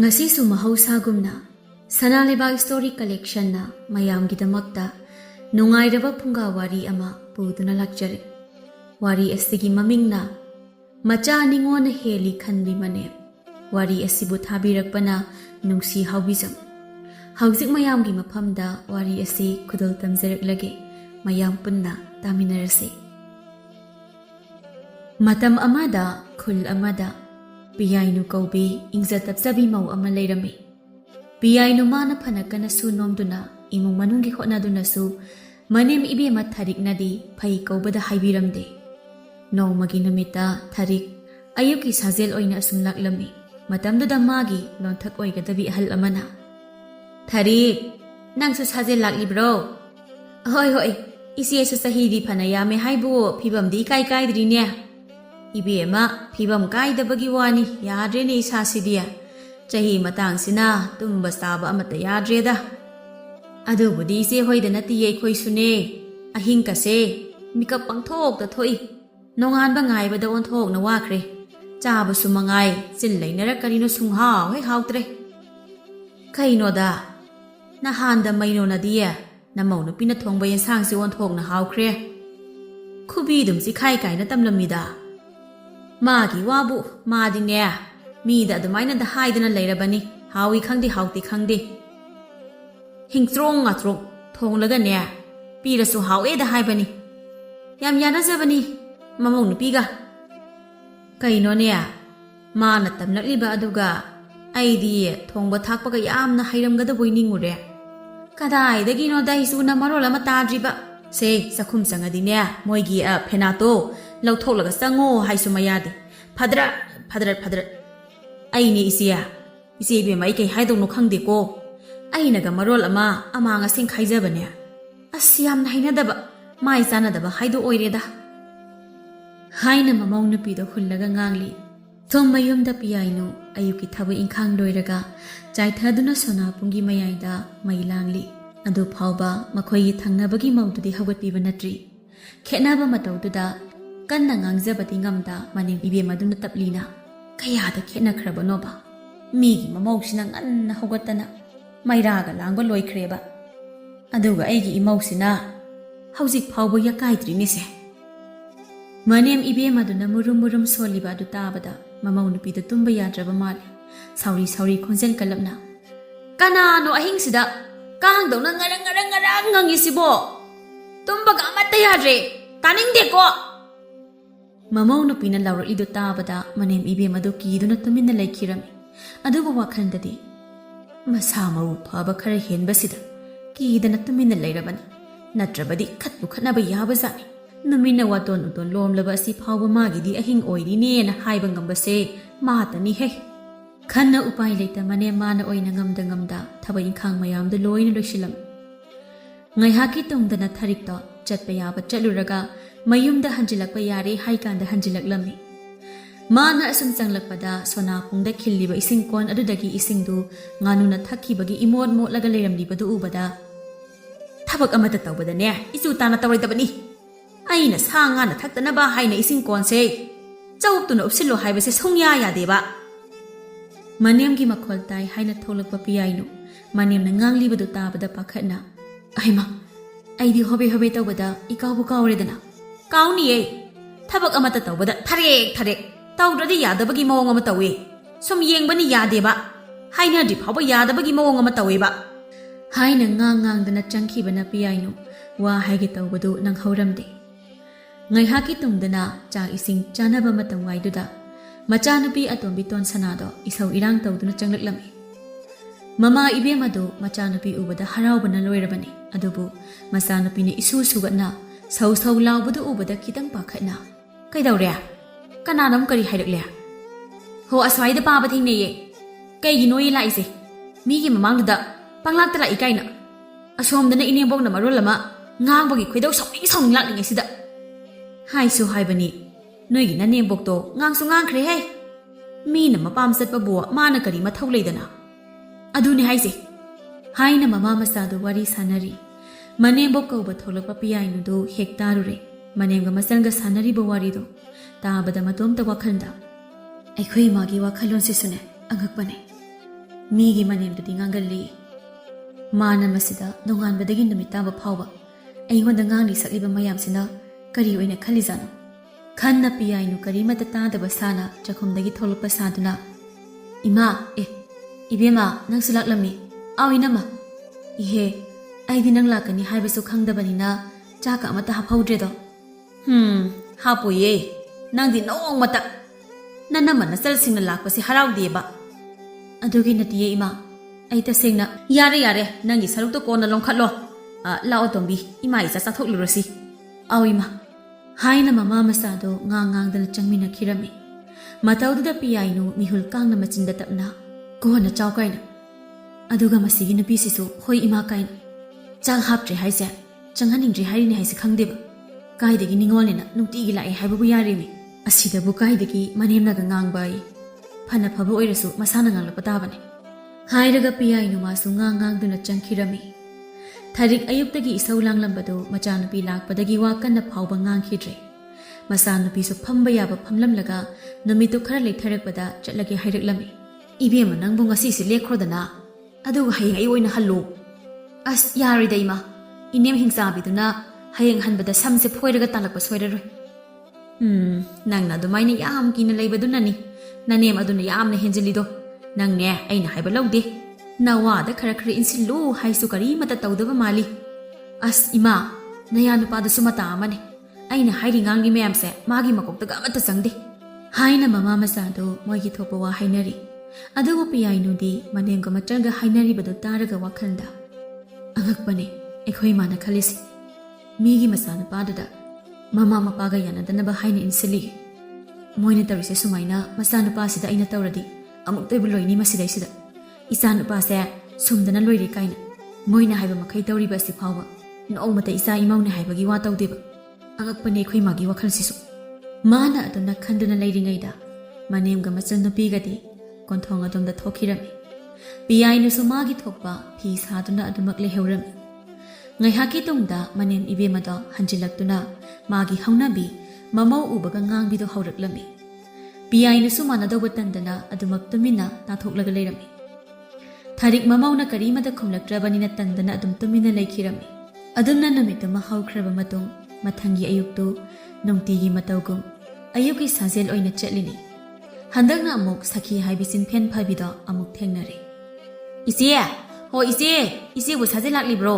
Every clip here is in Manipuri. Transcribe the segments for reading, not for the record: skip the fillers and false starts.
Ngasisu mahausa-gumna Sanalibag Story Collection na mayamgidamakta nungairaba punga wari ama puduna lakjari. Wari asigi maming na macha ningon na heli khanbi mane. Wari asibu thabirakpana nungsi haubizam. Haujik mayamgi maphamda wari asi kudul tamjaraklage mayam punna taminarase. Matam amada khul amada Piyainu kaubi ingzatabsabi mau ama leirami. Piyainu mana phanakana su nomduna imung manunggi hotnaduna su manem ibema tharik nadi phai kaubada haibiramde. Nomagi numita tharik ayuki sazel oina asum laklami. Matamduda magi lonthak oigadabi ahal amana. Tharik nangsu sazel laklibro. Hoi isi esu sahidi phanayame haibu phibamdi kai dirinya. Ibema phibam kaidabagi wani yadrene isasidia chahi matangsina tumba saba amata yadreda adubudi se hoida nati ye khoi sune ahing kase mikap pangthok ta thoi nongan ba ngai ba da on thok na wakre chaba su mangai sin leinara karino sungha hoi hautre kaino da na handa maino na dia na mauna pina thongba yensang si on thok na haukre khubi dum si khai kai na tamlamida Magi wabu madine mida adumaina da haidana leirabani hawi khangdi hauti khangdi hingtrong atrong thonglaga ne pirasu hawe da haibani yam yana jabani mamong nupiga kaino ne mana tamnakliba aduga aidi thongba thakpaga yamna hairamgada boiningure kadai dagi no dai su na marola mata driba se sakhum sangadine moigi a phenato lautholaga sango haisu mayade phadra aini isi be mai kai haidong no khangde ko aina ga marol ama nga sing khaijabane asyam naina daba mai sana daba haido oireda haina mamong nupi do hullaga ngangli thom mayum da piyaino ayuki thabu inkhang doiraga chaithaduna sona pungi mayaida mailangli adu phauba makhoi thangnabagi mawdudi hawatpiba natri khenaba matawduda kanna ngangjabati ngamda maning ibe maduna taplina kayada khena khrabanoba migi mamawsina nganna hogatana mairaga langba loikreba aduga aigi imawsina haujik phaubo yakaidrini se manem ibe maduna murum soliba adu tabada mamaw nupi da tumba yadraba mali sauri khonjel kalapna kanano ahingsida kahangdona ngarang ngangisibo tumbaga amata yadre taningde ko Mamaw nupina lauralido tabada manem ibe madu kiduna tumina laikhirami aduba wakhandadi masa mau phaba khara henbasida kidana tumina lairabani natrabadi khatbu khatnaba yabazani numina waton uton lomlaba asi phawba magidi ahing oirine na haiba ngambase matani he khanna upai leita mane mana oina ngamda thaba inkhang mayamda loina loisilam ngai haki tongdana tharikto chatpa yaba chaluraga mayumda hanjilakpa yare haikanda hanjilaklami mana asum changlakpada sona pungda khilliba ising kon adudagi isingdu nganuna thakibagi imod motlaga leiramlibadu ubada thabak amata tawbada ne isu tana tawridabani aina sanga na thaktana ba haina ising kon se chawtuna upsillo haibase songya yadeba manemgi makhol tai haina tholakpa piyaino manemna nganglibadu tabada pakhatna aima aidi hobe tawbada ikabu kawredana Kauniye thabak amata tawbada tharek tawdradi yadabagi mawong ama tawe sum yengbani yadeba haina di phawba yadabagi mawong ama taweba haina ngang dana changkhibana piyaino wa haigi tawbadu nang hauramde ngai haki tungdana cha ising chanaba matam waiduda machanupi atombi ton sanado isau irang tawduna changlaklami mama ibe madu machanupi ubada haraubana loirabani adubu machanupi ne isu sugatna sau laubudu ubada kitang pakhatna kaidawre kananam kari haidakle ho aswaida paba thingneye kaigino yi laise migi mamangda panglakta la ikaina asomdana inebokna marolama ngangbagi khoidaw sawning laklinge sida haisu haibani noigi na nembokto ngangsu ngangkhre he mina mapam satpa bo mana kari mathau leidana aduni haise haina mama masadu wari sanari Manembo kauba tholakpa piyainu hektarure manemga masanga sanari bawarido tabada matom ta wakhanda aikhoi magi wakhalon sisune angakpane ꯃꯤꯒꯤ ꯃꯅꯦꯝꯗꯨꯗꯤ ꯉꯥꯡꯒꯜꯂꯤ ꯃꯥꯅ ꯃꯁꯤꯗ ꯅꯣꯡꯉꯥꯟꯕꯗꯒꯤ ꯅꯨꯃꯤꯠ ꯇꯥꯕ ꯐꯥꯎꯕ ꯑꯩꯉꯣꯟꯗ ꯉꯥꯡꯂꯤ ꯁꯛꯂꯤꯕ ꯃꯌꯥꯝꯁꯤꯅ ꯀꯔꯤ ꯑꯣꯏꯅ ꯈꯜꯂꯤꯖꯥꯠꯅꯣ ꯈꯟꯅ ꯄꯤꯌꯥꯏꯅꯨ ꯀꯔꯤꯃꯠꯇ ꯇꯥꯗꯕ ꯁꯥꯅ ꯆꯥꯛꯈꯨꯝꯗꯒꯤ ꯊꯣꯛꯂꯛꯄ ꯁꯥꯗꯨꯅ ꯏꯃꯥ ꯏꯕꯦꯝꯃ ꯅꯪꯁꯨ ꯂꯥꯛꯂꯝꯃꯤ ꯑꯥꯎ ꯏꯅꯝꯃ ꯏꯍꯦ ꯑꯩꯗꯤ ꯅꯪ ꯂꯥꯛꯀꯅꯤ ꯍꯥꯏꯕꯁꯨ ꯈꯪꯗꯕꯅꯤꯅ ꯆꯥꯛꯀ ꯑꯃꯠꯇ ꯍꯥꯞꯍꯧꯗ꯭ꯔꯦꯗꯣ ꯍꯥꯞꯄꯣꯏꯌꯦ ꯅꯪꯗꯤ ꯅꯣꯡꯃꯇ ꯅꯅꯝꯃ ꯅꯆꯜꯁꯤꯡꯅ ꯂꯥꯛꯄꯁꯤ ꯍꯔꯥꯎꯗꯦꯕ ꯑꯗꯨꯒꯤ ꯅꯠꯇꯤꯌꯦ ꯏꯃꯥ ꯑꯩ ꯇꯁꯦꯡꯅ ꯌꯥꯔꯦ ꯅꯪꯒꯤ ꯁꯔꯨꯛꯇꯣ ꯀꯣꯟꯅ ꯂꯧꯈꯠꯂꯣ ꯂꯥꯛꯑꯣ ꯇꯣꯝꯕꯤ ꯏꯃꯥ ꯏꯆꯥ ꯆꯥꯊꯣꯛꯂꯨꯔꯁꯤ ꯑꯥꯎ ꯏꯃꯥ ꯍꯥꯏꯅ ꯃꯃꯥ ꯃꯆꯥꯗꯣ ꯉꯥꯡꯗꯅ ꯆꯪꯃꯤꯟꯅꯈꯤꯔꯝꯃꯤ ꯃꯇꯧꯗꯨꯗ ꯄꯤꯌꯥꯏꯅꯨ ꯃꯤꯍꯨꯜ ꯀꯥꯡꯅ ꯃꯆꯤꯟꯗ ꯇꯞꯅ ꯀꯣꯟꯅ ꯆꯥꯎ ꯀꯥꯏꯅ ꯑꯗꯨꯒ ꯃꯁꯤꯒꯤ ꯅꯨꯄꯤꯁꯤꯁꯨ ꯍꯣꯏ ꯏꯃꯥ ꯀꯥꯏꯅ ꯆꯥꯛ ꯍꯥꯞꯇ꯭ꯔꯦ ꯍꯥꯏꯁꯦ ꯆꯪꯍꯟꯅꯤꯡꯗ꯭ꯔꯦ ꯍꯥꯏꯔꯤꯅꯦ ꯍꯥꯏꯁꯦ ꯈꯪꯗꯦꯕ ꯀꯥꯏꯗꯒꯤ ꯅꯤꯡꯉꯣꯜꯅꯤꯅ ꯅꯨꯡꯇꯤꯒꯤ ꯂꯥꯛꯑꯦ ꯍꯥꯏꯕꯕꯨ ꯌꯥꯔꯤꯃꯤ ꯑꯁꯤꯗꯕꯨ ꯀꯥꯏꯗꯒꯤ ꯃꯅꯦꯝꯅꯒ ꯉꯥꯡꯕ ꯑꯩ ꯐꯅ ꯐꯕ ꯑꯣꯏꯔꯁꯨ ꯃꯁꯥꯅ ꯉꯥꯡꯂꯛꯄ ꯇꯥꯕꯅꯦ ꯍꯥꯏꯔꯒ ꯄꯤꯌꯥꯏꯅꯨ ꯃꯥꯁꯨ ꯉꯥꯡꯗꯨꯅ ꯆꯪꯈꯤꯔꯝꯃꯤ ꯊꯔꯤꯛ ꯑꯌꯨꯛꯇꯒꯤ ꯏꯁꯧ ꯂꯥꯡꯂꯝꯕꯗꯨ ꯃꯆꯥꯅꯨꯄꯤ ꯂꯥꯛꯄꯗꯒꯤ ꯋꯥ ꯀꯟꯅ ꯐꯥꯎꯕ ꯉꯥꯡꯈꯤꯗ꯭ꯔꯦ ꯃꯆꯥꯅꯨꯄꯤꯁꯨ ꯐꯝꯕ ꯌꯥꯕ ꯐꯝꯂꯝꯂꯒ ꯅꯨꯃꯤꯠꯇꯨ ꯈꯔ ꯂꯩꯊꯔꯛꯄꯗ ꯆꯠꯂꯒꯦ ꯍꯥꯏꯔꯛꯂꯝꯃꯤ ꯏꯕꯦꯝꯃ ꯅꯪꯕꯨ ꯉꯁꯤꯁꯤ ꯂꯦꯛꯈ꯭ꯔꯣꯗꯅ ꯑꯗꯨꯒ ꯍꯌꯦꯡ ꯑꯩ ꯑꯣꯏꯅ ꯍꯜꯂꯨ ꯑꯁ ꯌꯥꯔꯣꯏꯗ ꯏꯃꯥ ꯏꯅꯦꯝ ꯍꯤꯡꯆꯥꯕꯤꯗꯨꯅ ꯍꯌꯦꯡ ꯍꯟꯕꯗ ꯁꯝꯁꯦ ꯐꯣꯏꯔꯒ ꯇꯥꯜꯂꯛꯄ ꯁꯣꯏꯔꯔꯣꯏ ꯅꯪꯅ ꯑꯗꯨꯃꯥꯏꯅ ꯌꯥꯝ ꯀꯤꯅ ꯂꯩꯕꯗꯨꯅꯅꯤ ꯅꯅꯦꯝ ꯑꯗꯨꯅ ꯌꯥꯝꯅ ꯍꯦꯟꯖꯤꯜꯂꯤꯗꯣ ꯅꯪꯅꯦ ꯑꯩꯅ ꯍꯥꯏꯕ ꯂꯧꯗꯦ ꯅꯋꯥꯗ ꯈꯔ ꯏꯟꯁꯤꯜꯂꯨ ꯍꯥꯏꯁꯨ ꯀꯔꯤꯃꯠꯇ ꯇꯧꯗꯕ ꯃꯥꯜꯂꯤ ꯑꯁ ꯏꯃꯥ ꯅꯌꯥ ꯅꯨꯄꯥꯗꯨꯁꯨ ꯃꯇꯥ ꯑꯃꯅꯤ ꯑꯩꯅ ꯍꯥꯏꯔꯤ ꯉꯥꯡꯂꯤ ꯃꯌꯥꯝꯁꯦ ꯃꯥꯒꯤ ꯃꯀꯣꯛꯇꯒ ꯑꯃꯠꯇ ꯆꯪꯗꯦ ꯍꯥꯏꯅ ꯃꯃꯥ ꯃꯆꯥꯗꯣ ꯃꯣꯏꯒꯤ ꯊꯣꯛꯄ ꯋꯥ ꯍꯥꯏꯅꯔꯤ ꯑꯗꯨꯕꯨ ꯄꯤꯌꯥꯏꯅꯨꯗꯤ ꯃꯅꯦꯝꯒ ꯃꯆꯜꯒ ꯍꯥꯏꯅꯔꯤꯕꯗꯨ ꯇꯥꯔꯒ ꯋꯥꯈꯜꯗ ꯑꯉꯛꯄꯅꯤ ꯑꯩꯈꯣꯏ ꯏꯃꯥꯅ ꯈꯜꯂꯤꯁꯤ ꯃꯤꯒꯤ ꯃꯆꯥꯅꯨꯄꯥꯗꯨꯗ ꯃꯃꯥ ꯃꯄꯥꯒ ꯌꯥꯅꯗꯅꯕ ꯍꯥꯏꯅ ꯏꯟꯁꯤꯜꯂꯤ ꯃꯣꯏꯅ ꯇꯧꯔꯤꯁꯦ ꯁꯨꯃꯥꯏꯅ ꯃꯆꯥꯅꯨꯄꯥꯁꯤꯗ ꯑꯩꯅ ꯇꯧꯔꯗꯤ ꯑꯃꯨꯛꯇꯣꯏꯕꯨ ꯂꯣꯏꯅꯤ ꯃꯁꯤꯗꯩꯁꯤꯗ ꯏꯆꯥꯅꯨꯄꯥꯁꯦ ꯁꯨꯝꯗꯅ ꯂꯣꯏꯔꯦ ꯀꯥꯏꯅ ꯃꯣꯏꯅ ꯍꯥꯏꯕ ꯃꯈꯩ ꯇꯧꯔꯤꯕ ꯑꯁꯤ ꯐꯥꯎꯕ ꯅꯣꯡꯃꯇ ꯏꯆꯥ ꯏꯃꯧꯅꯦ ꯍꯥꯏꯕꯒꯤ ꯋꯥ ꯇꯧꯗꯦꯕ ꯑꯉꯛꯄꯅꯦ ꯑꯩꯈꯣꯏ ꯃꯥꯒꯤ ꯋꯥꯈꯜꯁꯤꯁꯨ ꯃꯥꯅ ꯑꯗꯨꯝꯅ ꯈꯟꯗꯨꯅ ꯂꯩꯔꯤꯉꯩꯗ ꯃꯅꯦꯝꯒ ꯃꯆꯟꯅꯨꯄꯤꯒꯗꯤ ꯀꯣꯟꯊꯣꯡ ꯑꯗꯣꯝꯗ ꯊꯣꯛꯈꯤꯔꯝꯃꯤ ꯄꯤꯌꯥꯏꯅꯨꯁꯨ ꯃꯥꯒꯤ ꯊꯣꯛꯄ ꯐꯤ ꯁꯥꯗꯨꯅ ꯑꯗꯨꯃꯛ ꯂꯩꯍꯧꯔꯝꯃꯤ ꯉꯥꯏꯍꯥꯛꯀꯤ ꯇꯨꯡꯗ ꯃꯅꯦꯝ ꯏꯕꯦꯝꯃꯗꯣ ꯍꯟꯖꯤꯜꯂꯛꯇꯨꯅ ꯃꯥꯒꯤ ꯍꯧꯅꯕꯤ ꯃꯃꯧ ꯎꯕꯒ ꯉꯥꯡꯕꯤꯗꯣ ꯍꯧꯔꯛꯂꯝꯃꯤ ꯄꯤꯌꯥꯏꯅꯨꯁꯨ ꯃꯥꯟꯅꯗꯧꯕ ꯇꯟꯗꯅ ꯑꯗꯨꯃꯛ ꯇꯨꯃꯤꯟꯅ ꯇꯥꯊꯣꯛꯂꯒ ꯂꯩꯔꯝꯃꯤ ꯊꯔꯤꯛ ꯃꯃꯧꯅ ꯀꯔꯤꯃꯠꯇ ꯈꯨꯝꯂꯛꯇ꯭ꯔꯕꯅꯤꯅ ꯇꯟꯗꯅ ꯑꯗꯨꯝ ꯇꯨꯃꯤꯟꯅ ꯂꯩꯈꯤꯔꯝꯃꯤ ꯑꯗꯨꯝꯅ ꯅꯨꯃꯤꯠꯇꯨꯃ ꯍꯧꯈ꯭ꯔꯕ ꯃꯇꯨꯡ ꯃꯊꯪꯒꯤ ꯑꯌꯨꯛꯇꯨ ꯅꯨꯡꯇꯤꯒꯤ ꯃꯇꯧꯒꯨꯝ ꯑꯌꯨꯛꯀꯤ ꯁꯥꯖꯦꯜ ꯑꯣꯏꯅ ꯆꯠꯂꯤꯅꯤ ꯍꯟꯗꯛꯅ ꯑꯃꯨꯛ ꯁꯈꯤ ꯍꯥꯏꯕꯤ ꯆꯤꯟꯐꯦꯟ ꯐꯕꯤꯗꯣ ꯑꯃꯨꯛ ꯊꯦꯡꯅꯔꯦ ꯏꯆꯦ ꯍꯣ ꯏꯆꯦꯕꯨ ꯁꯥꯖꯦꯜ ꯂꯥꯛꯂꯤꯕ꯭ꯔꯣ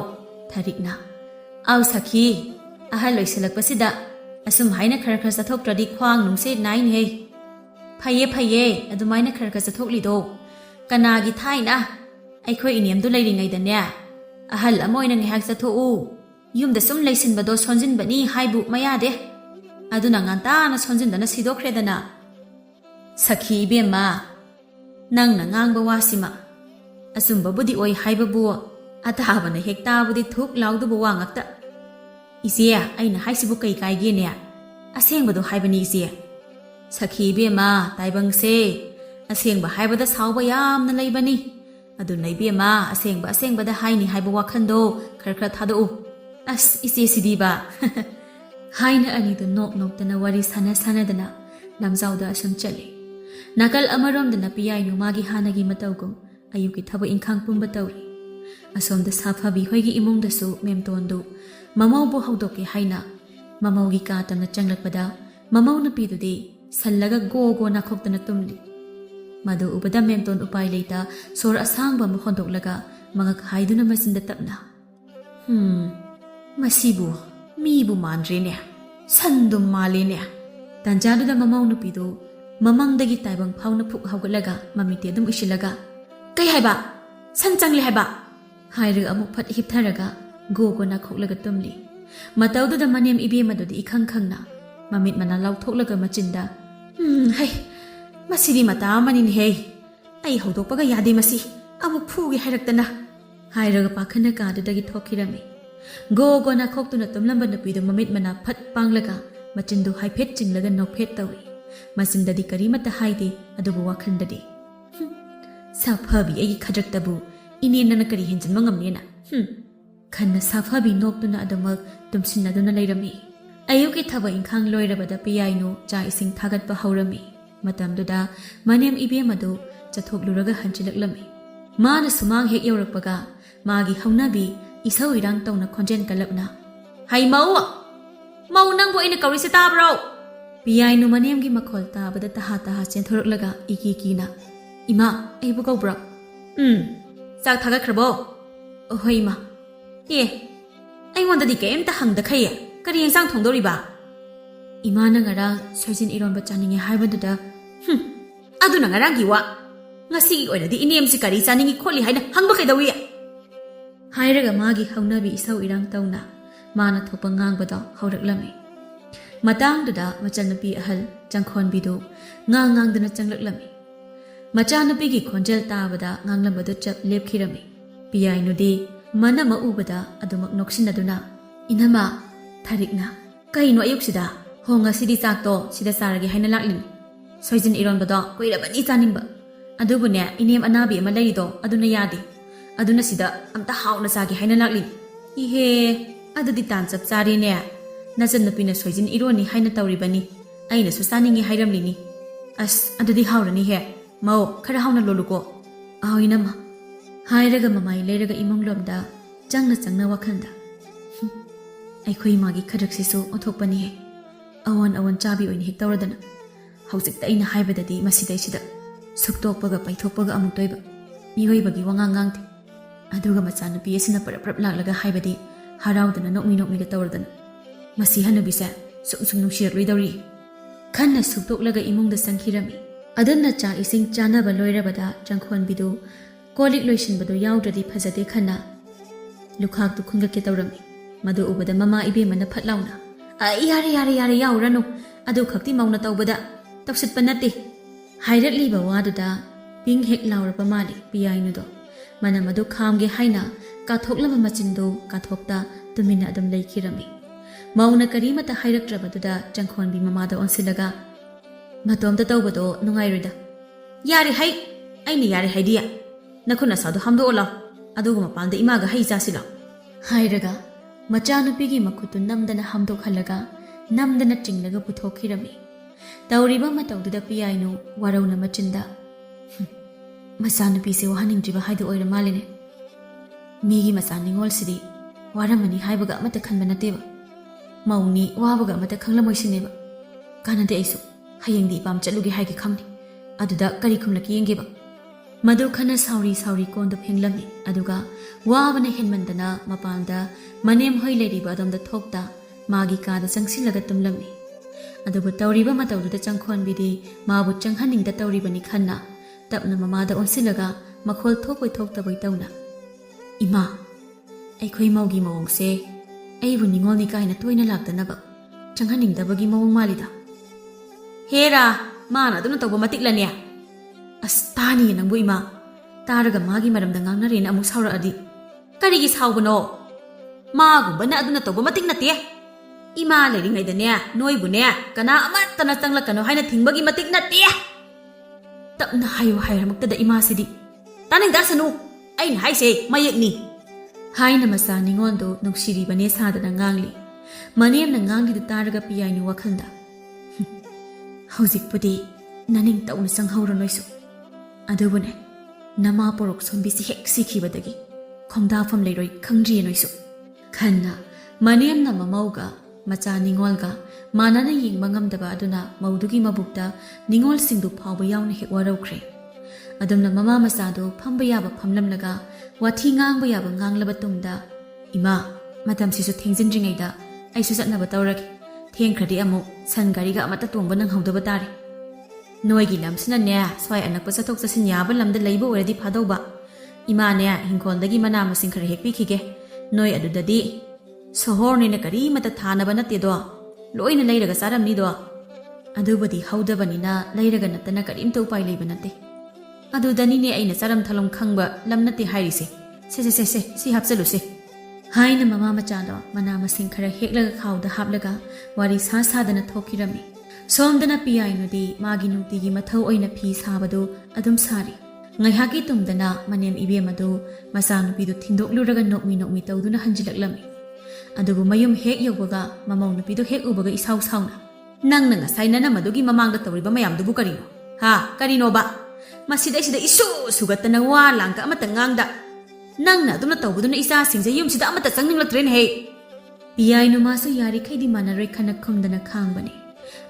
ꯊꯔꯤꯛꯅ ꯑꯥꯎ ꯁꯈꯤ ꯑꯍꯜ ꯂꯣꯏꯁꯤꯜꯂꯛꯄꯁꯤꯗ ꯑꯁꯨꯝ ꯍꯥꯏꯅ ꯈꯔ ꯆꯠꯊꯣꯛꯇ꯭ꯔꯗꯤ ꯈ꯭ꯋꯥꯡ ꯅꯨꯡꯁꯦ ꯅꯥꯏꯅꯦꯍꯦ ꯐꯩꯌꯦ ꯑꯗꯨꯃꯥꯏꯅ ꯈꯔ ꯆꯠꯊꯣꯛꯂꯤꯗꯣ ꯀꯅꯥꯒꯤ ꯊꯥꯏꯅ ꯑꯩꯈꯣꯏ ꯏꯅꯦꯝꯗꯨ ꯂꯩꯔꯤꯉꯩꯗꯅꯦ ꯑꯍꯜ ꯑꯃ ꯑꯣꯏꯅ ꯉꯥꯏꯍꯥꯛ ꯆꯠꯊꯣꯛꯎ ꯌꯨꯝꯗ ꯁꯨꯝ ꯂꯩꯁꯤꯟꯕꯗꯣ ꯁꯣꯟꯖꯤꯟꯕꯅꯤ ꯍꯥꯏꯕꯨ ꯃꯌꯥꯗꯦ ꯑꯗꯨꯅ ꯉꯟꯇꯥꯅ ꯁꯣꯟꯖꯤꯟꯗꯅ ꯁꯤꯗꯣꯛꯈ꯭ꯔꯦꯗꯅ ꯁꯈꯤ ꯏꯕꯦꯝꯃ ꯅꯪꯅ ꯉꯥꯡꯕ ꯋꯥꯁꯤꯃ ꯑꯆꯨꯝꯕꯕꯨꯗꯤ ꯑꯣꯏ ꯍꯥꯏꯕꯕꯨ ꯑꯇꯥꯕꯅ ꯍꯦꯛ ꯇꯥꯕꯗꯤ ꯊꯨꯛ ꯂꯥꯎꯗꯕ ꯋꯥ ꯉꯥꯛꯇ ꯏꯆꯦ ꯑꯩꯅ ꯍꯥꯏꯁꯤꯕꯨ ꯀꯩ ꯀꯥꯏꯒꯦꯅꯦ ꯑꯁꯦꯡꯕꯗꯣ ꯍꯥꯏꯕꯅꯤ ꯏꯆꯦ ꯁꯈꯤ ꯏꯕꯦꯝꯃ ꯇꯥꯏꯕꯪꯁꯦ ꯑꯁꯦꯡꯕ ꯍꯥꯏꯕꯗ ꯁꯥꯎꯕ ꯌꯥꯝꯅ ꯂꯩꯕꯅꯤ ꯑꯗꯨꯅ ꯏꯕꯦꯝꯃ ꯑꯁꯦꯡꯕꯗ ꯍꯥꯏꯅꯤ ꯍꯥꯏꯕ ꯋꯥꯈꯟꯗꯣꯈꯔ ꯊꯥꯗꯣꯛꯎ ꯑꯁ ꯏꯆꯦꯁꯤꯗꯤꯕ ꯍꯥꯏꯅ ꯑꯅꯤꯗꯨ ꯅꯣꯛꯇꯅ ꯋꯥꯔꯤ ꯁꯥꯟꯅꯗꯅ ꯂꯝꯖꯥꯎꯗ ꯑꯁꯨꯝ ꯆꯠꯂꯤ ꯅꯥꯀꯜ ꯑꯃꯔꯣꯝꯗꯅ ꯄꯤꯌꯥꯏꯅꯨ ꯃꯥꯒꯤ ꯍꯥꯟꯅꯒꯤ ꯃꯇꯧꯒꯨꯝ ꯑꯌꯨꯛꯀꯤ ꯊꯕꯛ ꯏꯪꯈꯥꯡ ꯄꯨꯝꯕ ꯇꯧꯔꯤ ꯑꯁꯣꯝꯗ ꯁꯥꯐꯕꯤ ꯍꯣꯏꯒꯤ ꯏꯃꯨꯡꯗꯁꯨ ꯃꯦꯝꯇꯣꯟꯗꯨ ꯃꯃꯧꯕꯨ ꯍꯧꯗꯣꯛꯀꯦ ꯍꯥꯏꯅ ꯃꯃꯧꯒꯤ ꯀꯥ ꯇꯝꯅ ꯆꯪꯂꯛꯄꯗ ꯃꯃꯧ ꯅꯨꯄꯤꯗꯨꯗꯤ ꯁꯜꯂꯒ ꯒꯣ ꯅꯥꯈꯣꯛꯇꯅ ꯇꯨꯝꯂꯤ ꯃꯗꯨ ꯎꯕꯗ ꯃꯦꯝꯇꯣꯟ ꯎꯄꯥꯏ ꯂꯩꯇ ꯁꯣꯔ ꯑꯁꯥꯡꯕ ꯑꯃ ꯍꯣꯟꯗꯣꯛꯂꯒ ꯃꯉꯛ ꯍꯥꯏꯗꯨꯅ ꯃꯆꯤꯟꯗ ꯇꯞꯅ ꯃꯁꯤꯕꯨ ꯃꯤꯕꯨ ꯃꯥꯟꯗ꯭ꯔꯦꯅꯦ ꯁꯟꯗꯨꯝ ꯃꯥꯜꯂꯦꯅꯦ ꯇꯥꯟꯖꯥꯗꯨꯗ ꯃꯃꯧ ꯅꯨꯄꯤꯗꯨ ꯃꯃꯪꯗꯒꯤ ꯇꯥꯏꯕꯪ ꯐꯥꯎꯅ ꯐꯨꯛ ꯍꯧꯒꯠꯂꯒ ꯃꯃꯤꯠꯇꯤ ꯑꯗꯨꯝ ꯎꯏꯁꯤꯜꯂꯒ ꯀꯩ ꯍꯥꯏꯕ ꯁꯟ ꯆꯪꯂꯦ ꯍꯥꯏꯕ ꯍꯥꯏꯔꯒ ꯑꯃꯨꯛ ꯐꯠ ꯍꯤꯞꯊꯔꯒ ꯒꯣ ꯅꯥꯈꯣꯛꯂꯒ ꯇꯨꯝꯂꯤ ꯃꯇꯧꯗꯨꯗ ꯃꯅꯦꯝ ꯏꯕꯦꯝꯃꯗꯨꯗꯤ ꯏꯈꯪ ꯈꯪꯅ ꯃꯃꯤꯠ ꯃꯅꯥ ꯂꯥꯎꯊꯣꯛꯂꯒ ꯃꯆꯤꯟꯗ ꯍꯩ ꯃꯁꯤꯗꯤ ꯃꯇꯥ ꯑꯃꯅꯤꯅꯦꯍꯦ ꯑꯩ ꯍꯧꯗꯣꯛꯄꯒ ꯌꯥꯗꯦ ꯃꯁꯤ ꯑꯃꯨꯛ ꯐꯨꯒꯦ ꯍꯥꯏꯔꯛꯇꯅ ꯍꯥꯏꯔꯒ パꯈꯟꯅ ꯀꯥꯗꯨꯗꯒꯤ ꯊꯣꯛꯈꯤꯔꯝꯃꯤ ꯒꯣ ꯅꯥꯈꯣꯛꯇꯨꯅ ꯇꯨꯝꯂꯝꯕ ꯅꯨꯄꯤꯗꯨ ꯃꯃꯤꯠ ꯃꯅꯥ ꯐꯠ ꯄꯥꯡꯂꯒ ꯃꯆꯤꯟꯗꯨ ꯍꯥꯏꯐꯦꯠ ꯆꯤꯡꯂꯒ ꯅꯣꯛꯐꯦꯠ ꯇꯧꯏ ꯃꯆꯤꯟꯗꯗꯤ ꯀꯔꯤꯃꯠꯇ ꯍꯥꯏꯗꯦ ꯑꯗꯨꯕꯨ ꯋꯥꯈꯜꯗꯗꯤ ꯁꯥꯐꯕꯤ ꯑꯩꯒꯤ ꯈꯗ꯭ꯔꯛꯇꯕꯨ ꯏꯅꯦꯅꯅ ꯀꯔꯤ ꯍꯦꯟꯖꯤꯟꯕ ꯉꯝꯅꯦꯅ ꯈꯟꯅ ꯁꯥꯐꯕꯤ ꯅꯣꯛꯇꯨꯅ ꯑꯗꯨꯃꯛ ꯇꯨꯝꯁꯤꯟꯅꯗꯨꯅ ꯂꯩꯔꯝꯃꯤ ꯑꯌꯨꯛꯀꯤ ꯊꯕꯛ ꯏꯪꯈꯥꯡ ꯂꯣꯏꯔꯕꯗ ꯄꯤꯌꯥꯏꯅꯨ ꯆꯥꯛ ꯏꯁꯤꯡ ꯊꯥꯒꯠꯄ ꯍꯧꯔꯝꯃꯤ ꯃꯇꯝꯗꯨꯗ ꯃꯅꯦꯝ ꯏꯕꯦꯝꯃꯗꯨ ꯆꯠꯊꯣꯛꯂꯨꯔꯒ ꯍꯟꯖꯤꯜꯂꯛꯂꯝꯃꯤ Mana sumang hek yaurakpaga magi haunabi isau irang tawna khonjen kalapna. Hai mau! Mau nangbo ina kaurisi tabro! Piyai nu manemgi makhol tabada taha chenthoroklaga iki-kina. Ima, aibu kaubra? Sak thagakrabo? Ohoi ima. Aingondadi kaimta hangdakhaya. Kari yensang thongdoriba? Ima na ngarang soijin ironba chaningi haibaduda. Aduna ngarangi wa. Ngasigi oiradi inemsi kari chaningi kholi haina hangba kaidawi. Hairaga magi haunabi isau irang tawna mana thopa ngangbada hauraklami. Matangduda machalnupi ahal changkhonbidu ngangdana changlaklami. Machanupigi khonjel tabada nganglambadu chap lepkhirami. Piyainudi manama ubada adumak noksinaduna. Inama tharikna kaino ayuksida honga sidi chakto sida saragi haina laklin. Soijin ironbada koirabani chaningba. Adubune inem anabi ama leirido aduna yadi. Aduna sida amta hauna sagi haina laklin. Ihe adudi tan chap chari ne. Nachannupina soijin ironi haina tawribani. Aina su chaningi hairamlini. As adudi haurani he. Mau khara hauna loluko. Awinama. Hairaga mamai leiraga imonglomda changna wakhanda. Aikhoi magi kharaksisu othokpani he. Awan chabi oini hek tawradana. Haujikta aina haibadadi masidaisida suktokpaga paithokpaga amuk toiba. Mihoibagi wangangangti. Aduga machanupi asina parap laklaga haibadi haraudana nokmiga tawradana. Masi hanubise sum nushirroidori. Khanna suktoklaga imungda sangkhirami. Adana cha ising chanaba loirabada changkhonbidu kolik loisinbadu yaudradi phajade khanna lukhaktu khungake tawrami. Madu ubada mama ibemana phatlauna. Yare yauranu. Adu khakti mauna tawbada tawsitpa nate. Hairatliba waduda ping hek laurapa mali piyainudo. Mana madu khamge haina kathoklaba machindu kathokta tumina adum leikhirami. Mauna karimata hairaktrabaduda changkhonbi mamada onsilaga matomda tawbado nungairoida. Yare hai aina yare haidiya. Nakhuna sadu hamdo ola. Aduga mapanda imaga hai chasila. Hairaga machanupigi makhutu namdana hamdokhallaga namdana chinglaga puthokhirami. Tawriba matawduda piyainu warauna machinda. Machanupise wahaningdriba haidu oira maline. Migi machaningol sidi waramani haibaga amata khanba nateba. Mauni wabaga amata khanglamoisineba. Kanade aisu hayengdi ipam chatluge haigi khamni. Aduda kari khumlaki yengeba. Madu khana sauri kondo phenglami. Aduga wabana henmandana mapanda manem hoi leriba adamda thokta magi kada changsilaga tumlami. Adubu tawriba matawduda changkhonbidi mabu changhaningda tawribani khanna tapna mamada onsilaga makhol thokoi thoktaboi tawna. Ima aikhoi maugi mawongse aibu ningolni kaina toina lakdanaba changhaningdabagi mawong malida. Hera mana aduna tawba matiklania. Astani nangbu ima taraga magi maramda ngangnarena amuk sauradi. Karigi saubano? Magubana aduna tawba matik nate. Ima leiringaidane noibune kana amattana changlakano haina thingbagi matik nate. Tapna hayo hairamaktada ima sidi taningdasanu aina haise mayekni. Haina masa ningondo nuksiribane sadana ngangli. Manemna nganglidu taraga piyainu wakhanda. Haujikpudi naning tauna sanghawra noisu. Adubune nama porok sombisi hek sikhibadagi khomdafam leiroi khangri noisu. Khanna manemna mamauga macha ningolga manana yengba ngamdaba aduna maudugi mabukta ningol singdu phawba yauna hek waraukhre. Adumna mama masado phamba yaba phamlamlaga wathi ngangba yaba nganglaba tungda ima matamsisu thengjinringaida aisu chatnaba tawraki. Thengkhradi amu san gariga amata tongba nanghaudaba tare. Noigi lamsina ne swai anakpa chathok chasin yaba lamda leiba oradi phadauba. Ima ne hingkholdagi mana masing khara hekpikhige. Noi adudadi sohorni na kari mata thanaba natte do loina leiraga charamni do. Adubadi haudabanina leiraga natana karimta upai leiba natte. Adudani ne aina charam thalom khangba lam natte hairise. Se si hapchaluse. Haina mama machado mana masing khara heklaga khawda haplaga wari sa sadana thokirami. Somdana piyainudi magi nutigi mathau oina phi sabadu adum sari. Ngaihaki tungdana manem ibemadu masanupidu thindokluраga nokmi tawduna hanjilaklami. Adubu mayum hek yobaga mamau nupidu hek ubaga isau sauna. Nangna ngasai nana madugi mamangda tawriba mayamdubu karino. Ha, karino ba? ꯃꯁꯤꯗꯩꯁꯤꯗ ꯏꯁꯨ ꯁꯨꯒꯠꯇꯅ ꯋꯥ ꯂꯥꯡꯀ ꯑꯃꯠꯇ ꯉꯥꯡꯗ ꯅꯪꯅ ꯑꯗꯨꯝꯅ ꯇꯧꯕꯗꯨꯅ ꯏꯆꯥꯁꯤꯡꯁꯦ ꯌꯨꯝꯁꯤꯗ ꯑꯃꯠꯇ ꯆꯪꯅꯤꯡꯂꯛꯇ꯭ꯔꯦꯅꯦꯍꯦ ꯄꯤꯌꯥꯏꯅꯨ ꯃꯥꯁꯨ ꯌꯥꯔꯤꯈꯩꯗꯤ ꯃꯥꯟꯅꯔꯣꯏ ꯈꯟꯅ ꯈꯨꯝꯗꯅ ꯈꯥꯡꯕꯅꯤ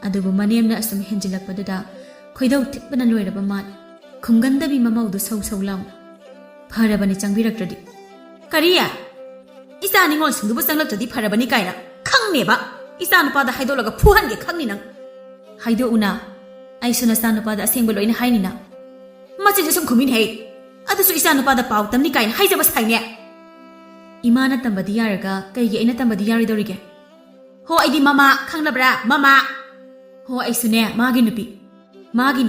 ꯑꯗꯨꯕꯨ ꯃꯅꯦꯝꯅ ꯑꯁꯨꯝ ꯍꯦꯟꯖꯤꯜꯂꯛꯄꯗꯨꯗ ꯈꯣꯏꯗꯧ ꯊꯤꯠꯄꯅ ꯂꯣꯏꯔꯕ ꯃꯥꯅꯤ ꯈꯨꯝꯒꯟꯗꯕꯤ ꯃꯃꯧꯗꯨ ꯁꯧ ꯁꯧ ꯂꯥꯎꯅ ꯐꯔꯕꯅꯤ ꯆꯪꯕꯤꯔꯛꯇ꯭ꯔꯗꯤ ꯀꯔꯤ ꯏꯆꯥ ꯅꯤꯉꯣꯜꯁꯤꯡꯗꯨꯕꯨ ꯆꯪꯂꯛꯇ꯭ꯔꯗꯤ ꯐꯔꯕꯅꯤ ꯀꯥꯏꯅ ꯈꯪꯅꯦꯕ ꯏꯆꯥ ꯅꯨꯄꯥꯗ ꯍꯥꯏꯗꯣꯛꯂꯒ ꯐꯨꯍꯟꯒꯦ ꯈꯪꯅꯤ ꯅꯪ ꯍꯥꯏꯗꯣꯛꯎꯅ ꯑꯩꯁꯨ ꯅꯆꯥ ꯅꯨꯄꯥꯗ ꯑꯁꯦꯡꯕ ꯂꯣꯏꯅ ꯍꯥꯏꯅꯤꯅ ꯃꯆꯤꯟꯁꯦ ꯁꯨꯝ ꯈꯨꯃꯤꯟꯍꯩ ꯑꯗꯨꯁꯨ ꯏꯆꯥ ꯅꯨꯄꯥꯗ ꯄꯥꯎ ꯇꯝꯅꯤ ꯀꯥꯏꯅ ꯍꯥꯏꯖꯕ ꯁꯥꯏꯅꯦ ꯏꯃꯥꯅ ꯇꯝꯕꯗꯤ ꯌꯥꯔꯒ ꯀꯩꯒꯤ ꯑꯩꯅ ꯇꯝꯕꯗꯤ ꯌꯥꯔꯣꯏꯗꯧꯔꯤꯒꯦ ꯍꯣ ꯑꯩꯗꯤ ꯃꯃꯥ ꯈꯪꯂꯕ꯭ꯔꯥ ꯃꯃꯥ ꯍꯣ ꯑꯩꯁꯨꯅꯦ ꯃꯥꯒꯤ